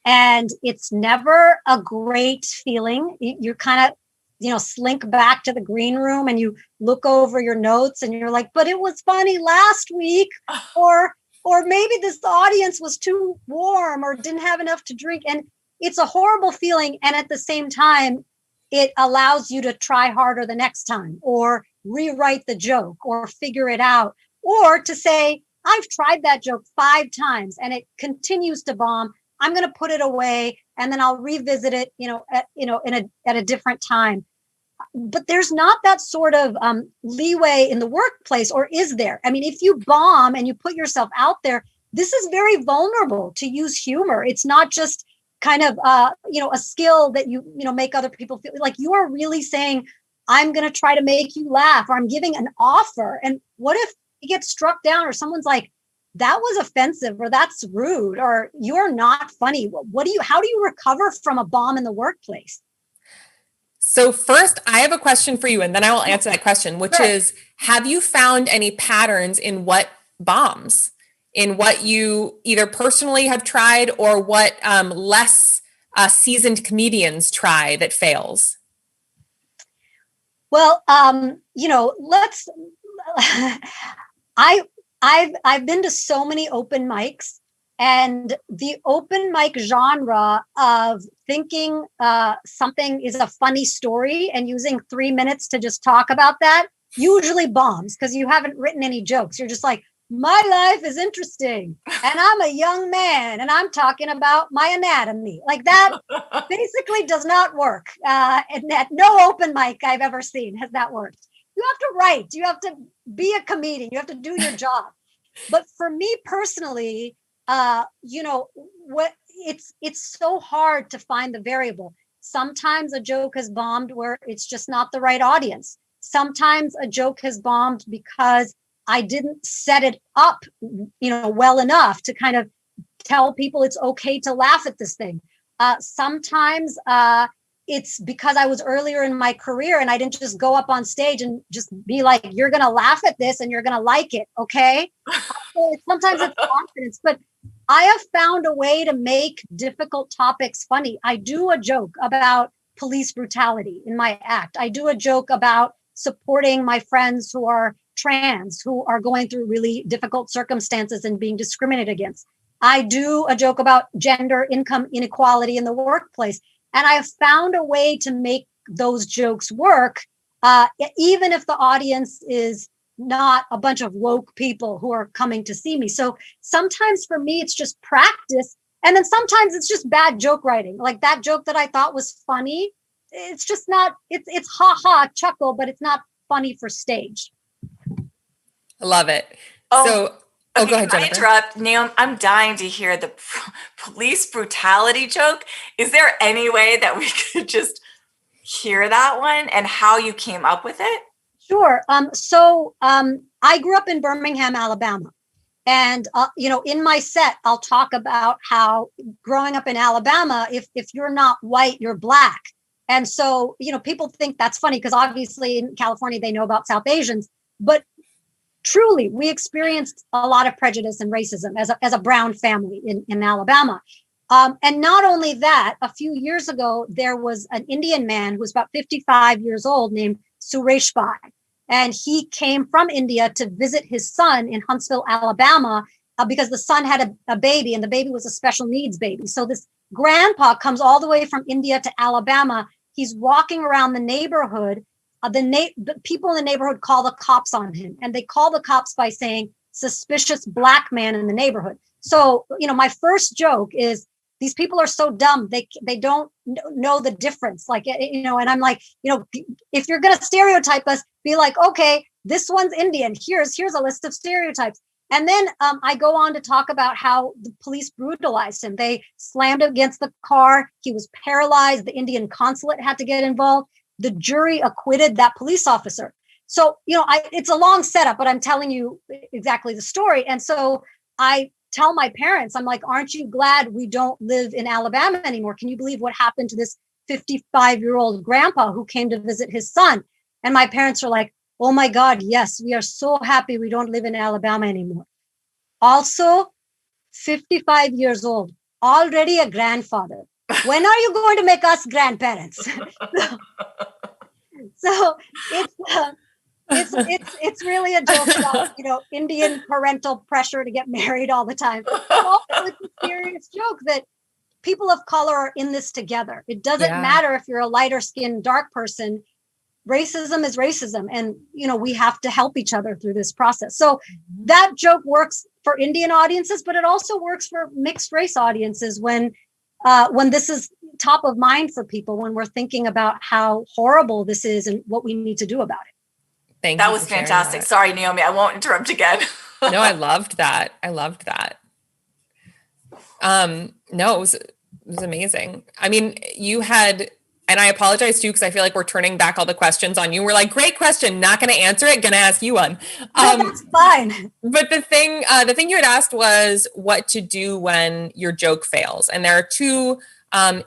And it's never a great feeling. You're kind of, slink back to the green room and you look over your notes and you're like, but it was funny last week, or maybe this audience was too warm or didn't have enough to drink. And it's a horrible feeling. And at the same time, it allows you to try harder the next time, or rewrite the joke, or figure it out, or to say, I've tried that joke 5 times and it continues to bomb. I'm going to put it away and then I'll revisit it, at a different time. But there's not that sort of leeway in the workplace, or is there? I mean, if you bomb and you put yourself out there, this is very vulnerable to use humor. It's not just kind of, a skill that you make other people feel like you are really saying, I'm going to try to make you laugh, or I'm giving an offer. And what if you get struck down, or someone's like, that was offensive, or that's rude, or you're not funny? How do you recover from a bomb in the workplace? So first, I have a question for you, and then I will answer that question, which is, have you found any patterns in what bombs, in what you either personally have tried or what less seasoned comedians try that fails? Well, I've been to so many open mics, and the open mic genre of thinking something is a funny story and using 3 minutes to just talk about that usually bombs, because you haven't written any jokes. You're just like, my life is interesting and I'm a young man and I'm talking about my anatomy. Like that basically does not work. And at no open mic I've ever seen has that worked. You have to write, you have to be a comedian, you have to do your job. But for me personally, it's so hard to find the variable. Sometimes a joke has bombed where it's just not the right audience. Sometimes a joke has bombed because I didn't set it up, well enough to kind of tell people it's okay to laugh at this thing. Sometimes it's because I was earlier in my career and I didn't just go up on stage and just be like, you're going to laugh at this and you're going to like it. Okay. So sometimes it's confidence, but I have found a way to make difficult topics funny. I do a joke about police brutality in my act. I do a joke about supporting my friends who are trans, who are going through really difficult circumstances and being discriminated against. I do a joke about gender income inequality in the workplace. And I have found a way to make those jokes work, even if the audience is not a bunch of woke people who are coming to see me. So sometimes for me, it's just practice. And then sometimes it's just bad joke writing. Like that joke that I thought was funny, it's just not, it's ha chuckle, but it's not funny for stage. I love it. Okay, go ahead, Jennifer. I interrupt. Naomi, I'm dying to hear the police brutality joke. Is there any way that we could just hear that one and how you came up with it? Sure. So I grew up in Birmingham, Alabama. And, in my set, I'll talk about how growing up in Alabama, if you're not white, you're black. And so, people think that's funny because obviously in California, they know about South Asians. But truly, we experienced a lot of prejudice and racism as a brown family in Alabama. And not only that, a few years ago, there was an Indian man who was about 55 years old named Suresh Bhai. And he came from India to visit his son in Huntsville, Alabama, because the son had a baby, and the baby was a special needs baby. So this grandpa comes all the way from India to Alabama. He's walking around the neighborhood. The people in the neighborhood call the cops on him, and they call the cops by saying suspicious black man in the neighborhood. So, my first joke is, these people are so dumb. They don't know the difference. And I'm like, if you're going to stereotype us, be like, okay, this one's Indian. Here's a list of stereotypes. And then I go on to talk about how the police brutalized him. They slammed him against the car. He was paralyzed. The Indian consulate had to get involved. The jury acquitted that police officer. So, it's a long setup, but I'm telling you exactly the story. And so I tell my parents, I'm like, aren't you glad we don't live in Alabama anymore? Can you believe what happened to this 55-year-old grandpa who came to visit his son? And my parents are like, oh my God, yes, we are so happy we don't live in Alabama anymore. Also, 55 years old, already a grandfather. When are you going to make us grandparents? So it's really a joke about, Indian parental pressure to get married all the time. Also, it's a serious joke that people of color are in this together. It doesn't matter if you're a lighter skinned, dark person. Racism is racism. And, we have to help each other through this process. So that joke works for Indian audiences, but it also works for mixed race audiences when this is top of mind for people, when we're thinking about how horrible this is and what we need to do about it. That was fantastic. Sorry, Naomi, I won't interrupt again. No, I loved that. No, it was amazing. I mean, you had, and I apologize too, because I feel like we're turning back all the questions on you. We're like, great question, not going to answer it, going to ask you one. That's fine. But the thing you had asked was what to do when your joke fails. And there are two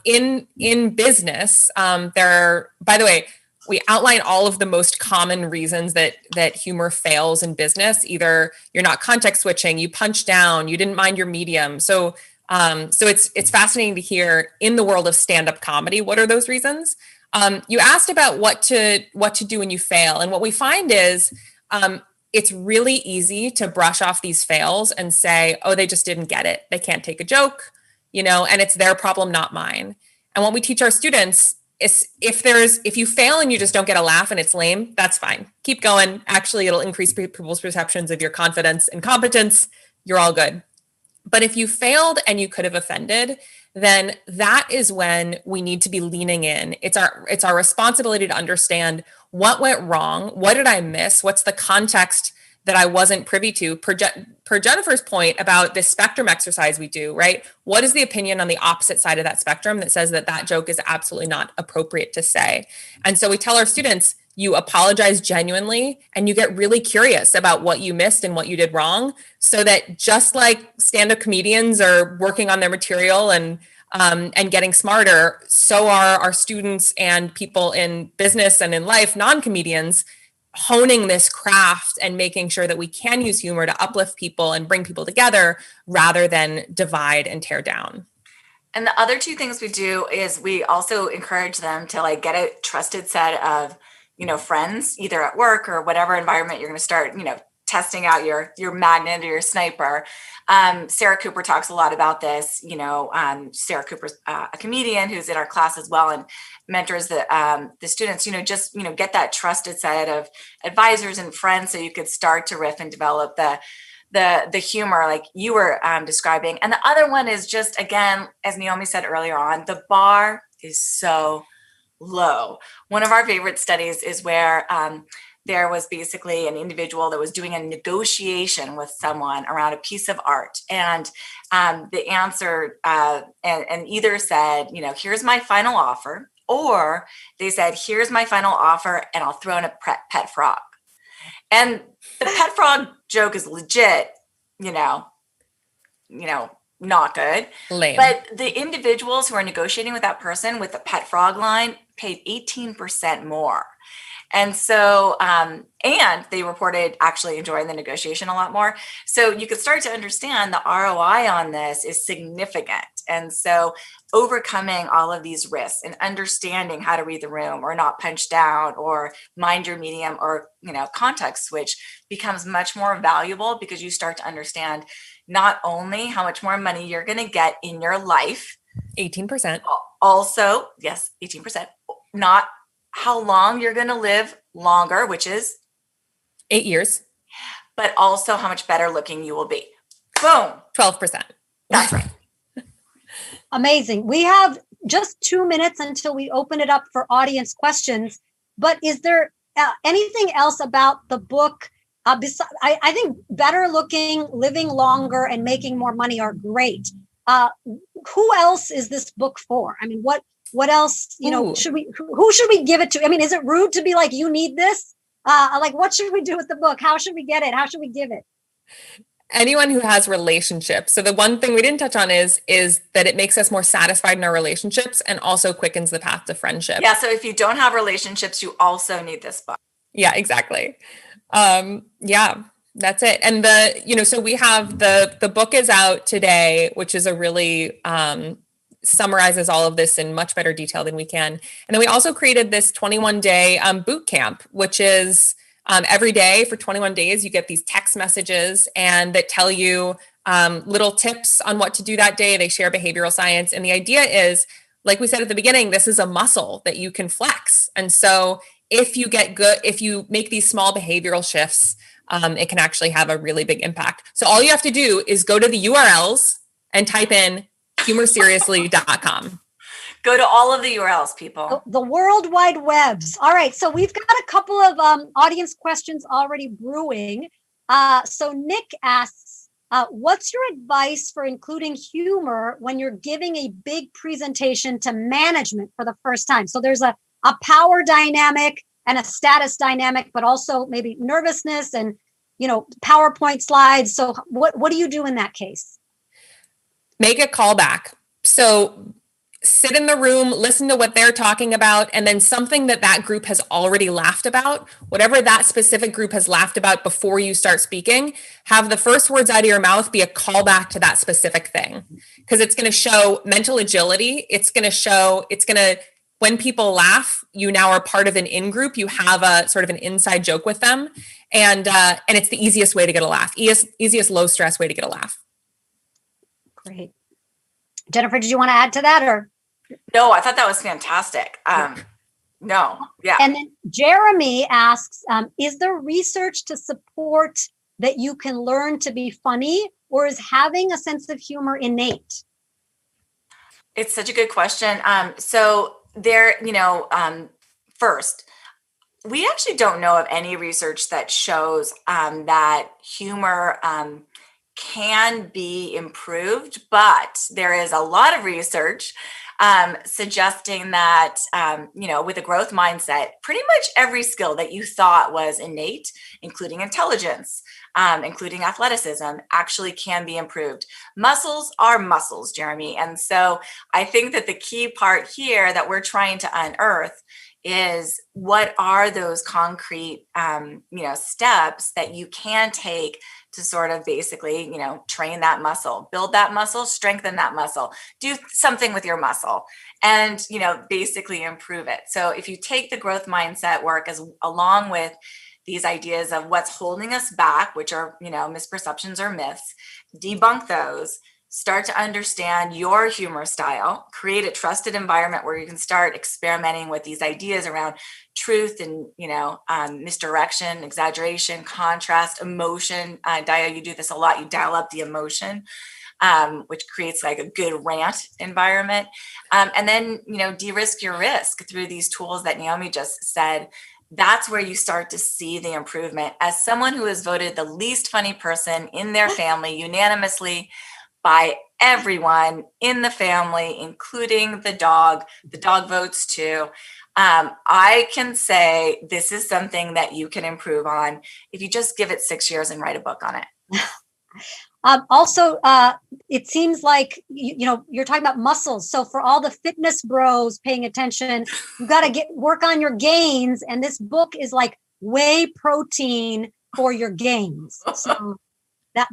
in business. By the way, we outline all of the most common reasons that humor fails in business. Either you're not context switching, you punch down, you didn't mind your medium. So it's fascinating to hear in the world of stand-up comedy, what are those reasons? You asked about what to do when you fail. And what we find is it's really easy to brush off these fails and say, oh, they just didn't get it. They can't take a joke, and it's their problem, not mine. And what we teach our students is if you fail and you just don't get a laugh and it's lame, that's fine. Keep going. Actually, it'll increase people's perceptions of your confidence and competence. You're all good. But if you failed and you could have offended, then that is when we need to be leaning in. It's our responsibility to understand what went wrong. What did I miss? What's the context that I wasn't privy to? Per Jennifer's point about this spectrum exercise we do, right? What is the opinion on the opposite side of that spectrum that says that joke is absolutely not appropriate to say? And so we tell our students, you apologize genuinely and you get really curious about what you missed and what you did wrong, so that just like stand-up comedians are working on their material and getting smarter, so are our students and people in business and in life, non-comedians, honing this craft and making sure that we can use humor to uplift people and bring people together rather than divide and tear down. And the other two things we do is we also encourage them to get a trusted set of friends, either at work or whatever environment you're going to start, testing out your magnet or your sniper. Sarah Cooper talks a lot about this. Sarah Cooper's a comedian who's in our class as well and mentors the students. Get that trusted set of advisors and friends so you could start to riff and develop the humor like you were describing. And the other one is just, again, as Naomi said earlier on, the bar is so low. One of our favorite studies is where there was basically an individual that was doing a negotiation with someone around a piece of art. And the answer and either said, here's my final offer, or they said, here's my final offer and I'll throw in a pet frog. And the pet frog joke is legit, not good. Lame. But the individuals who are negotiating with that person with the pet frog line paid 18% more. And so, and they reported actually enjoying the negotiation a lot more. So you could start to understand the ROI on this is significant. And so overcoming all of these risks and understanding how to read the room or not punch down or mind your medium or, context switch becomes much more valuable because you start to understand, not only how much more money you're going to get in your life, 18%. Also, yes, 18%, not how long you're going to live longer, which is 8 years, but also how much better looking you will be. Boom. 12%. That's right. Amazing. We have just 2 minutes until we open it up for audience questions. But is there anything else about the book? I think better looking, living longer, and making more money are great. Who else is this book for? I mean, what else, who should we give it to? I mean, is it rude to be like, you need this? Like, what should we do with the book? How should we get it? How should we give it? Anyone who has relationships. So the one thing we didn't touch on is that it makes us more satisfied in our relationships and also quickens the path to friendship. Yeah. So if you don't have relationships, you also need this book. Yeah, exactly. Yeah, that's it. And so we have the book is out today, which is a really, summarizes all of this in much better detail than we can. And then we also created this 21-day boot camp, which is every day for 21 days, you get these text messages and that tell you little tips on what to do that day. They share behavioral science. And the idea is, like we said at the beginning, this is a muscle that you can flex. And so if you make these small behavioral shifts, it can actually have a really big impact. So all you have to do is go to the URLs and type in humorseriously.com. Go to all of the URLs, people. The World Wide Webs. All right. So we've got a couple of audience questions already brewing. So Nick asks, what's your advice for including humor when you're giving a big presentation to management for the first time? So there's a power dynamic and a status dynamic, but also maybe nervousness and, PowerPoint slides. So what do you do in that case? Make a callback. So sit in the room, listen to what they're talking about, and then something that group has already laughed about, whatever that specific group has laughed about before you start speaking, have the first words out of your mouth be a callback to that specific thing. Because it's going to show mental agility. When people laugh, you now are part of an in-group. You have a sort of an inside joke with them. And it's the easiest way to get a laugh, easiest low stress way to get a laugh. Great. Jennifer, did you want to add to that or? No, I thought that was fantastic. No, yeah. And then Jeremy asks, is there research to support that you can learn to be funny, or is having a sense of humor innate? It's such a good question. So there, first, we actually don't know of any research that shows that humor can be improved, but there is a lot of research suggesting that, with a growth mindset, pretty much every skill that you thought was innate, including intelligence, including athleticism, actually can be improved. Muscles are muscles, Jeremy. And so I think that the key part here that we're trying to unearth is what are those concrete, steps that you can take to sort of basically, train that muscle, build that muscle, strengthen that muscle, do something with your muscle and, basically improve it. So if you take the growth mindset work along with these ideas of what's holding us back, which are, misperceptions or myths, debunk those, start to understand your humor style, create a trusted environment where you can start experimenting with these ideas around truth and, misdirection, exaggeration, contrast, emotion. Daya, you do this a lot. You dial up the emotion, which creates like a good rant environment. And then, de-risk your risk through these tools that Naomi just said. That's where you start to see the improvement. As someone who is voted the least funny person in their family unanimously by everyone in the family, including the dog votes too. I can say this is something that you can improve on if you just give it 6 years and write a book on it. Also, it seems like, you're talking about muscles. So for all the fitness bros paying attention, you got to work on your gains. And this book is like whey protein for your gains. So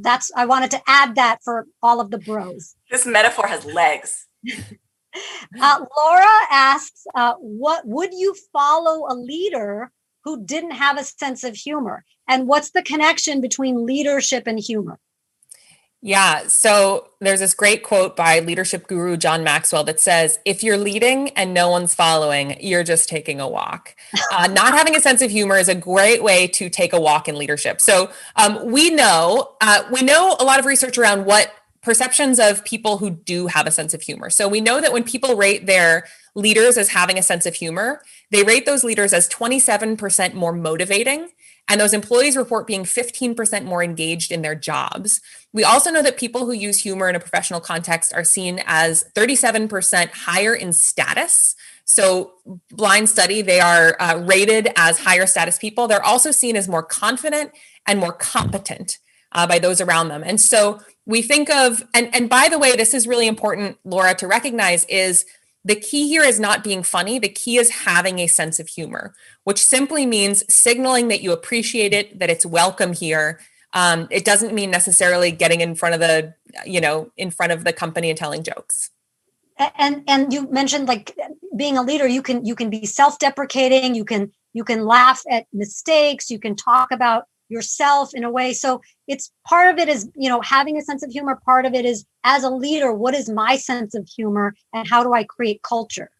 that's, I wanted to add that for all of the bros. This metaphor has legs. Laura asks, what would you follow a leader who didn't have a sense of humor? And what's the connection between leadership and humor? Yeah. So there's this great quote by leadership guru John Maxwell that says, if you're leading and no one's following, you're just taking a walk. Not having a sense of humor is a great way to take a walk in leadership. So we know a lot of research around what perceptions of people who do have a sense of humor. So we know that when people rate their leaders as having a sense of humor, they rate those leaders as 27% more motivating. And those employees report being 15% more engaged in their jobs. We also know that people who use humor in a professional context are seen as 37% higher in status. So, blind study, they are rated as higher status people. They're also seen as more confident and more competent by those around them. And so we think of, and by the way, this is really important, Laura, to recognize is the key here is not being funny. The key is having a sense of humor, which simply means signaling that you appreciate it, that it's welcome here. It doesn't mean necessarily getting in front of the company and telling jokes. And you mentioned like being a leader, you can be self-deprecating, you can laugh at mistakes, you can talk about yourself in a way. So it's part of it is, having a sense of humor. Part of it is, as a leader, what is my sense of humor and how do I create culture?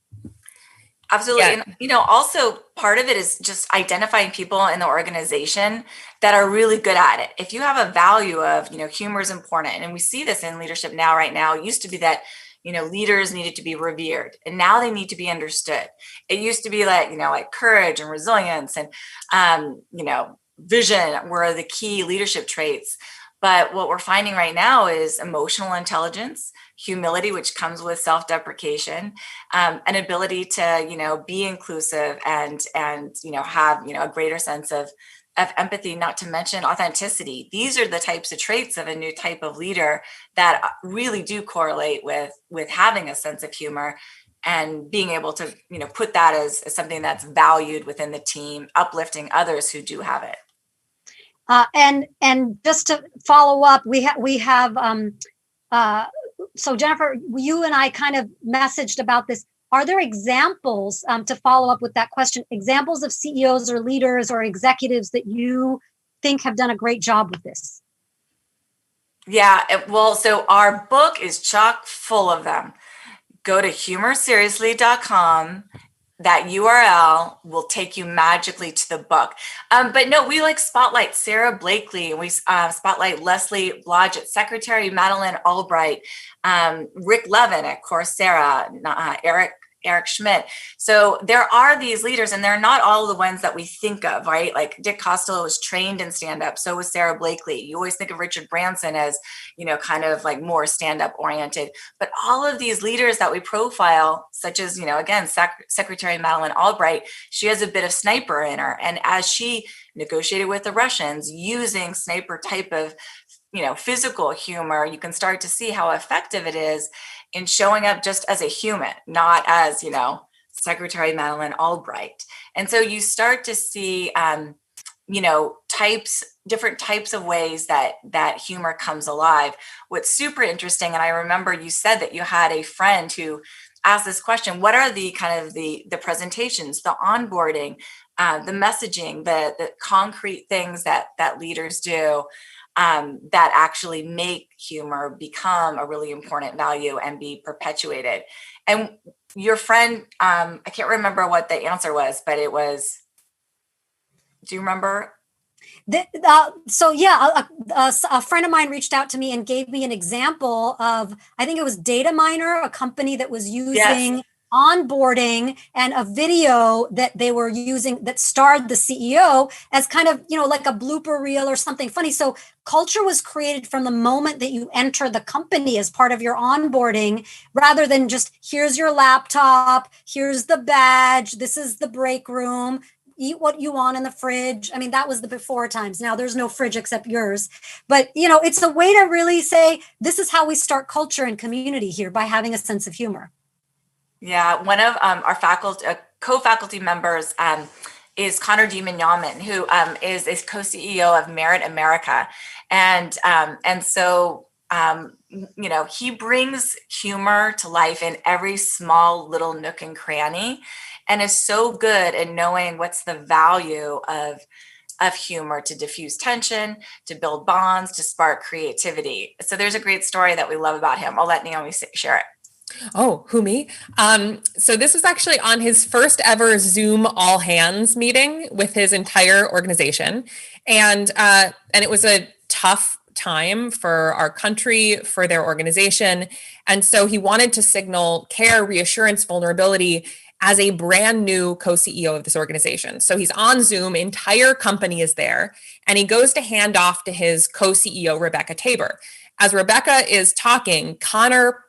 Absolutely. Yeah. And, also part of it is just identifying people in the organization that are really good at it. If you have a value of, humor is important. And we see this in leadership right now. It used to be that, leaders needed to be revered and now they need to be understood. It used to be like courage and resilience and, vision were the key leadership traits. But what we're finding right now is emotional intelligence, humility, which comes with self-deprecation, an ability to, be inclusive and have, a greater sense of empathy, not to mention authenticity. These are the types of traits of a new type of leader that really do correlate with having a sense of humor and being able to, put that as something that's valued within the team, uplifting others who do have it. And just to follow up, we have so Jennifer, you and I kind of messaged about this. Are there examples to follow up with that question? Examples of CEOs or leaders or executives that you think have done a great job with this? Yeah, so our book is chock full of them. Go to humorseriously.com. That URL will take you magically to the book. But no, we spotlight Sarah Blakely. We spotlight Leslie Blodgett, Secretary Madeleine Albright, Rick Levin at Coursera, Eric Schmidt. So there are these leaders, and they're not all the ones that we think of, right? Like Dick Costolo was trained in stand-up. So was Sarah Blakely. You always think of Richard Branson as, kind of like more stand-up oriented. But all of these leaders that we profile, such as, again, Secretary Madeleine Albright, she has a bit of sniper in her. And as she negotiated with the Russians using sniper type of, physical humor, you can start to see how effective it is in showing up just as a human, not as, Secretary Madeleine Albright. And so you start to see, different types of ways that humor comes alive. What's super interesting, and I remember you said that you had a friend who asked this question: what are the kind of the presentations, the onboarding, the messaging, the concrete things that leaders do that actually make humor become a really important value and be perpetuated? And your friend, I can't remember what the answer was, but it was, do you remember? A friend of mine reached out to me and gave me an example of, I think it was Dataminr, a company that was using onboarding and a video that they were using that starred the CEO as kind of, like a blooper reel or something funny. So culture was created from the moment that you enter the company as part of your onboarding, rather than just, here's your laptop, here's the badge, this is the break room, eat what you want in the fridge. I mean, that was the before times. Now there's no fridge except yours. But, it's a way to really say, this is how we start culture and community here, by having a sense of humor. Yeah, one of our co-faculty members is Connor Demon-Yaman, who is co-CEO of Merit America. And so, he brings humor to life in every small little nook and cranny, and is so good at knowing what's the value of of humor to diffuse tension, to build bonds, to spark creativity. So there's a great story that we love about him. I'll let Naomi share it. Oh, who, me? So this was actually on his first ever Zoom all hands meeting with his entire organization. And it was a tough time for our country, for their organization. And so he wanted to signal care, reassurance, vulnerability as a brand new co-CEO of this organization. So he's on Zoom, entire company is there, and he goes to hand off to his co-CEO, Rebecca Tabor. As Rebecca is talking, Connor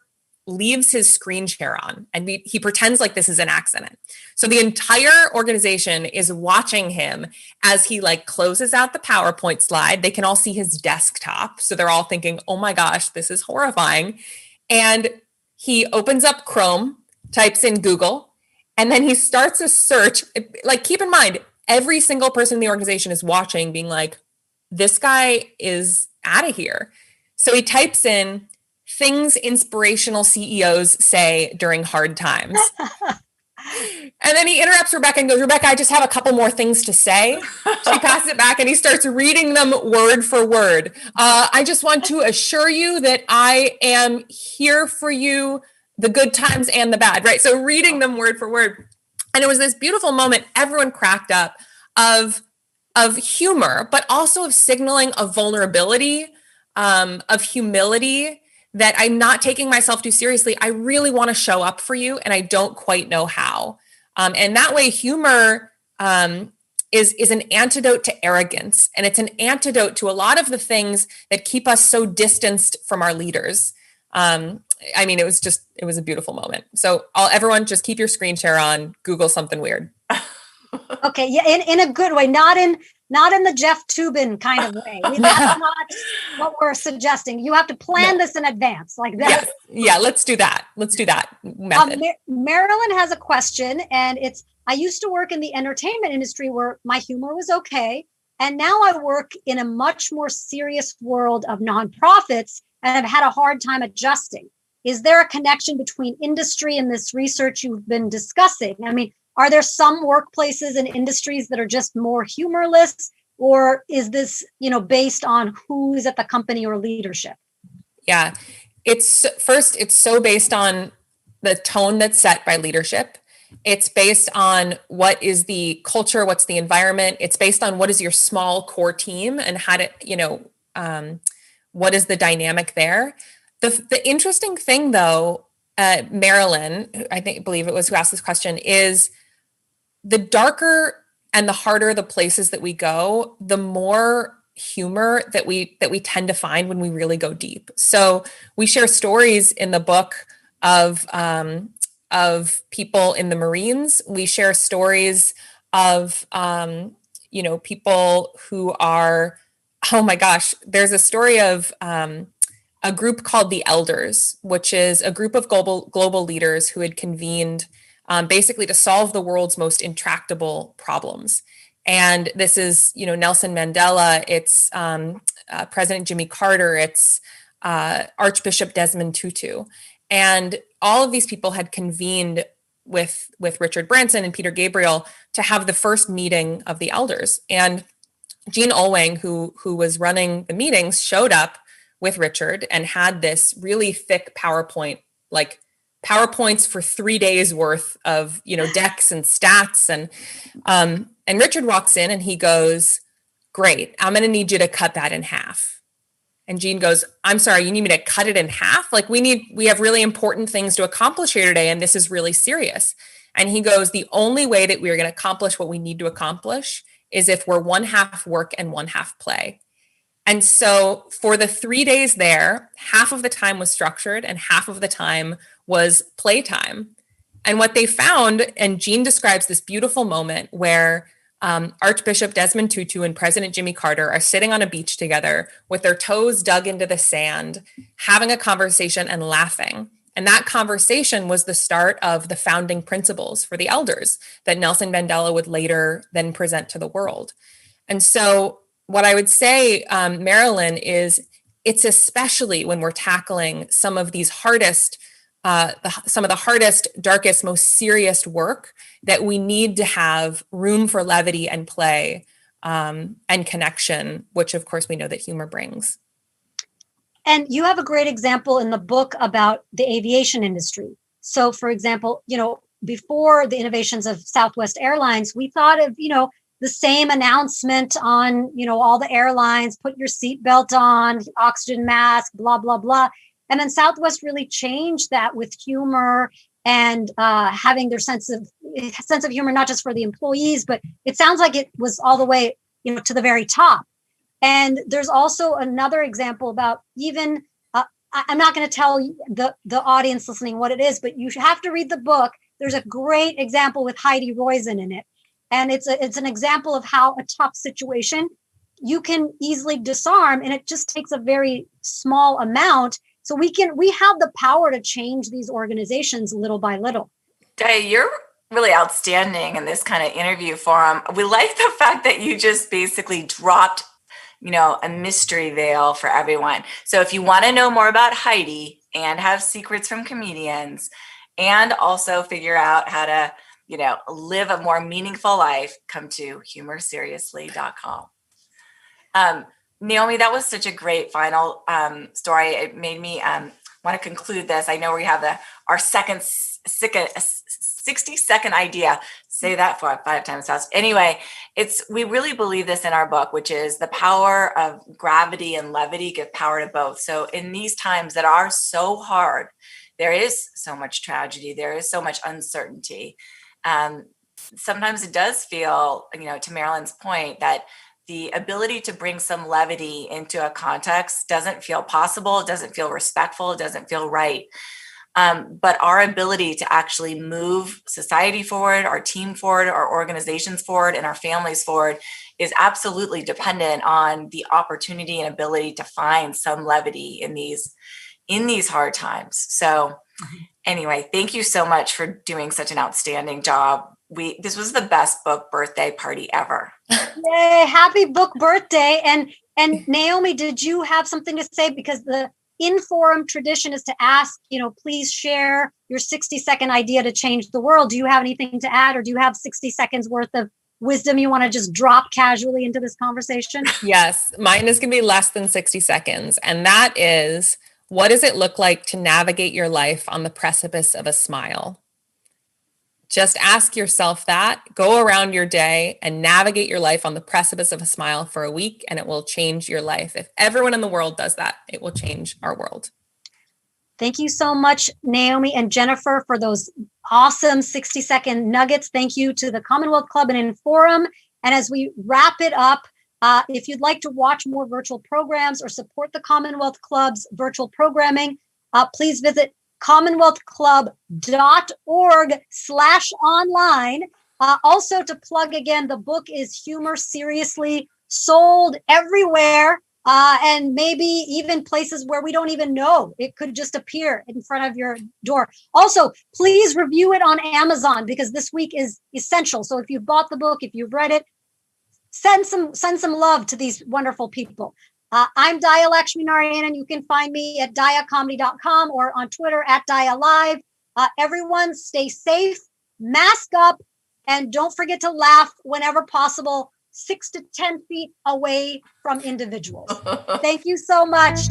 leaves his screen share on and he pretends like this is an accident. So the entire organization is watching him as he like closes out the PowerPoint slide. They can all see his desktop. So they're all thinking, oh my gosh, this is horrifying. And he opens up Chrome, types in Google, and then he starts a search. Like, keep in mind, every single person in the organization is watching, being like, this guy is out of here. So he types in things inspirational CEOs say during hard times. And then he interrupts Rebecca and goes, Rebecca, I just have a couple more things to say. She passes it back and he starts reading them word for word. I just want to assure you that I am here for you, the good times and the bad, right? So reading them word for word. And it was this beautiful moment, everyone cracked up, of humor, but also of signaling of vulnerability, of humility, that I'm not taking myself too seriously. I really want to show up for you, and I don't quite know how. And that way, humor is an antidote to arrogance, and it's an antidote to a lot of the things that keep us so distanced from our leaders. I mean, it was a beautiful moment. So everyone just keep your screen share on, Google something weird. Okay, yeah, in a good way, not in the Jeff Toobin kind of way. That's not what we're suggesting. You have to plan this in advance, like that. Yes. Yeah, let's do that. Let's do that method. Marilyn has a question, and it's, I used to work in the entertainment industry where my humor was okay. And now I work in a much more serious world of nonprofits, and I've had a hard time adjusting. Is there a connection between industry and this research you've been discussing? I mean, are there some workplaces and industries that are just more humorless, or is this, based on who's at the company or leadership? Yeah, it's so based on the tone that's set by leadership. It's based on what is the culture, what's the environment. It's based on what is your small core team and how to, what is the dynamic there. The interesting thing, though, Marilyn, believe it was who asked this question, is the darker and the harder the places that we go, the more humor that we tend to find when we really go deep. So we share stories in the book of people in the Marines. We share stories of people who are, oh my gosh, there's a story of a group called the Elders, which is a group of global leaders who had convened basically to solve the world's most intractable problems. And this is, Nelson Mandela, it's President Jimmy Carter, it's Archbishop Desmond Tutu. And all of these people had convened with Richard Branson and Peter Gabriel to have the first meeting of the elders. And Jean Olwang, who was running the meetings, showed up with Richard and had this really thick PowerPoint, like PowerPoints for 3 days worth of, decks and stats. And Richard walks in and he goes, great, I'm going to need you to cut that in half. And Jean goes, I'm sorry, you need me to cut it in half? Like we have really important things to accomplish here today. And this is really serious. And he goes, the only way that we are going to accomplish what we need to accomplish is if we're one half work and one half play. And so for the 3 days there, half of the time was structured and half of the time was playtime. And what they found, and Jean describes this beautiful moment where Archbishop Desmond Tutu and President Jimmy Carter are sitting on a beach together with their toes dug into the sand, having a conversation and laughing. And that conversation was the start of the founding principles for the elders that Nelson Mandela would later then present to the world. And so what I would say, Marilyn, is it's especially when we're tackling some of these hardest, some of the hardest, darkest, most serious work that we need to have room for levity and play and connection, which of course we know that humor brings. And you have a great example in the book about the aviation industry. So, for example, before the innovations of Southwest Airlines, we thought of, the same announcement on, all the airlines, put your seatbelt on, oxygen mask, blah, blah, blah. And then Southwest really changed that with humor and having their sense of humor, not just for the employees, but it sounds like it was all the way, to the very top. And there's also another example about even, I'm not going to tell the audience listening what it is, but you have to read the book. There's a great example with Heidi Roizen in it. And it's an example of how a tough situation you can easily disarm, and it just takes a very small amount. So we have the power to change these organizations little by little. Day, you're really outstanding in this kind of interview forum. We like the fact that you just basically dropped, a mystery veil for everyone. So if you want to know more about Heidi and have secrets from comedians and also figure out how to, live a more meaningful life, come to humorseriously.com. Naomi, that was such a great final story. It made me want to conclude this. I know we have our second 60-second idea. Say that 5 times fast. Anyway, we really believe this in our book, which is the power of gravity and levity give power to both. So in these times that are so hard, there is so much tragedy. There is so much uncertainty. Sometimes it does feel, to Marilyn's point, that the ability to bring some levity into a context doesn't feel possible, doesn't feel respectful, doesn't feel right. But our ability to actually move society forward, our team forward, our organizations forward, and our families forward is absolutely dependent on the opportunity and ability to find some levity in these hard times. So anyway, thank you so much for doing such an outstanding job. This was the best book birthday party ever. Yay, happy book birthday. And Naomi, did you have something to say? Because the in-forum tradition is to ask, please share your 60-second idea to change the world. Do you have anything to add, or do you have 60 seconds worth of wisdom you want to just drop casually into this conversation? Yes, mine is going to be less than 60 seconds. And that is, what does it look like to navigate your life on the precipice of a smile? Just ask yourself that. Go around your day and navigate your life on the precipice of a smile for a week, and it will change your life. If everyone in the world does that, it will change our world. Thank you so much, Naomi and Jennifer, for those awesome 60-second nuggets. Thank you to the Commonwealth Club and Inforum. And as we wrap it up, if you'd like to watch more virtual programs or support the Commonwealth Club's virtual programming, please visit commonwealthclub.org/online. Also, to plug again, the book is Humor Seriously, sold everywhere, and maybe even places where we don't even know. It could just appear in front of your door. Also, please review it on Amazon, because this week is essential. So if you bought the book, if you've read it, send some love to these wonderful people. I'm Daya Lakshminarayanan. You can find me at dayacomedy.com or on Twitter at DayaLive. Everyone stay safe, mask up, and don't forget to laugh whenever possible, 6 to 10 feet away from individuals. Thank you so much.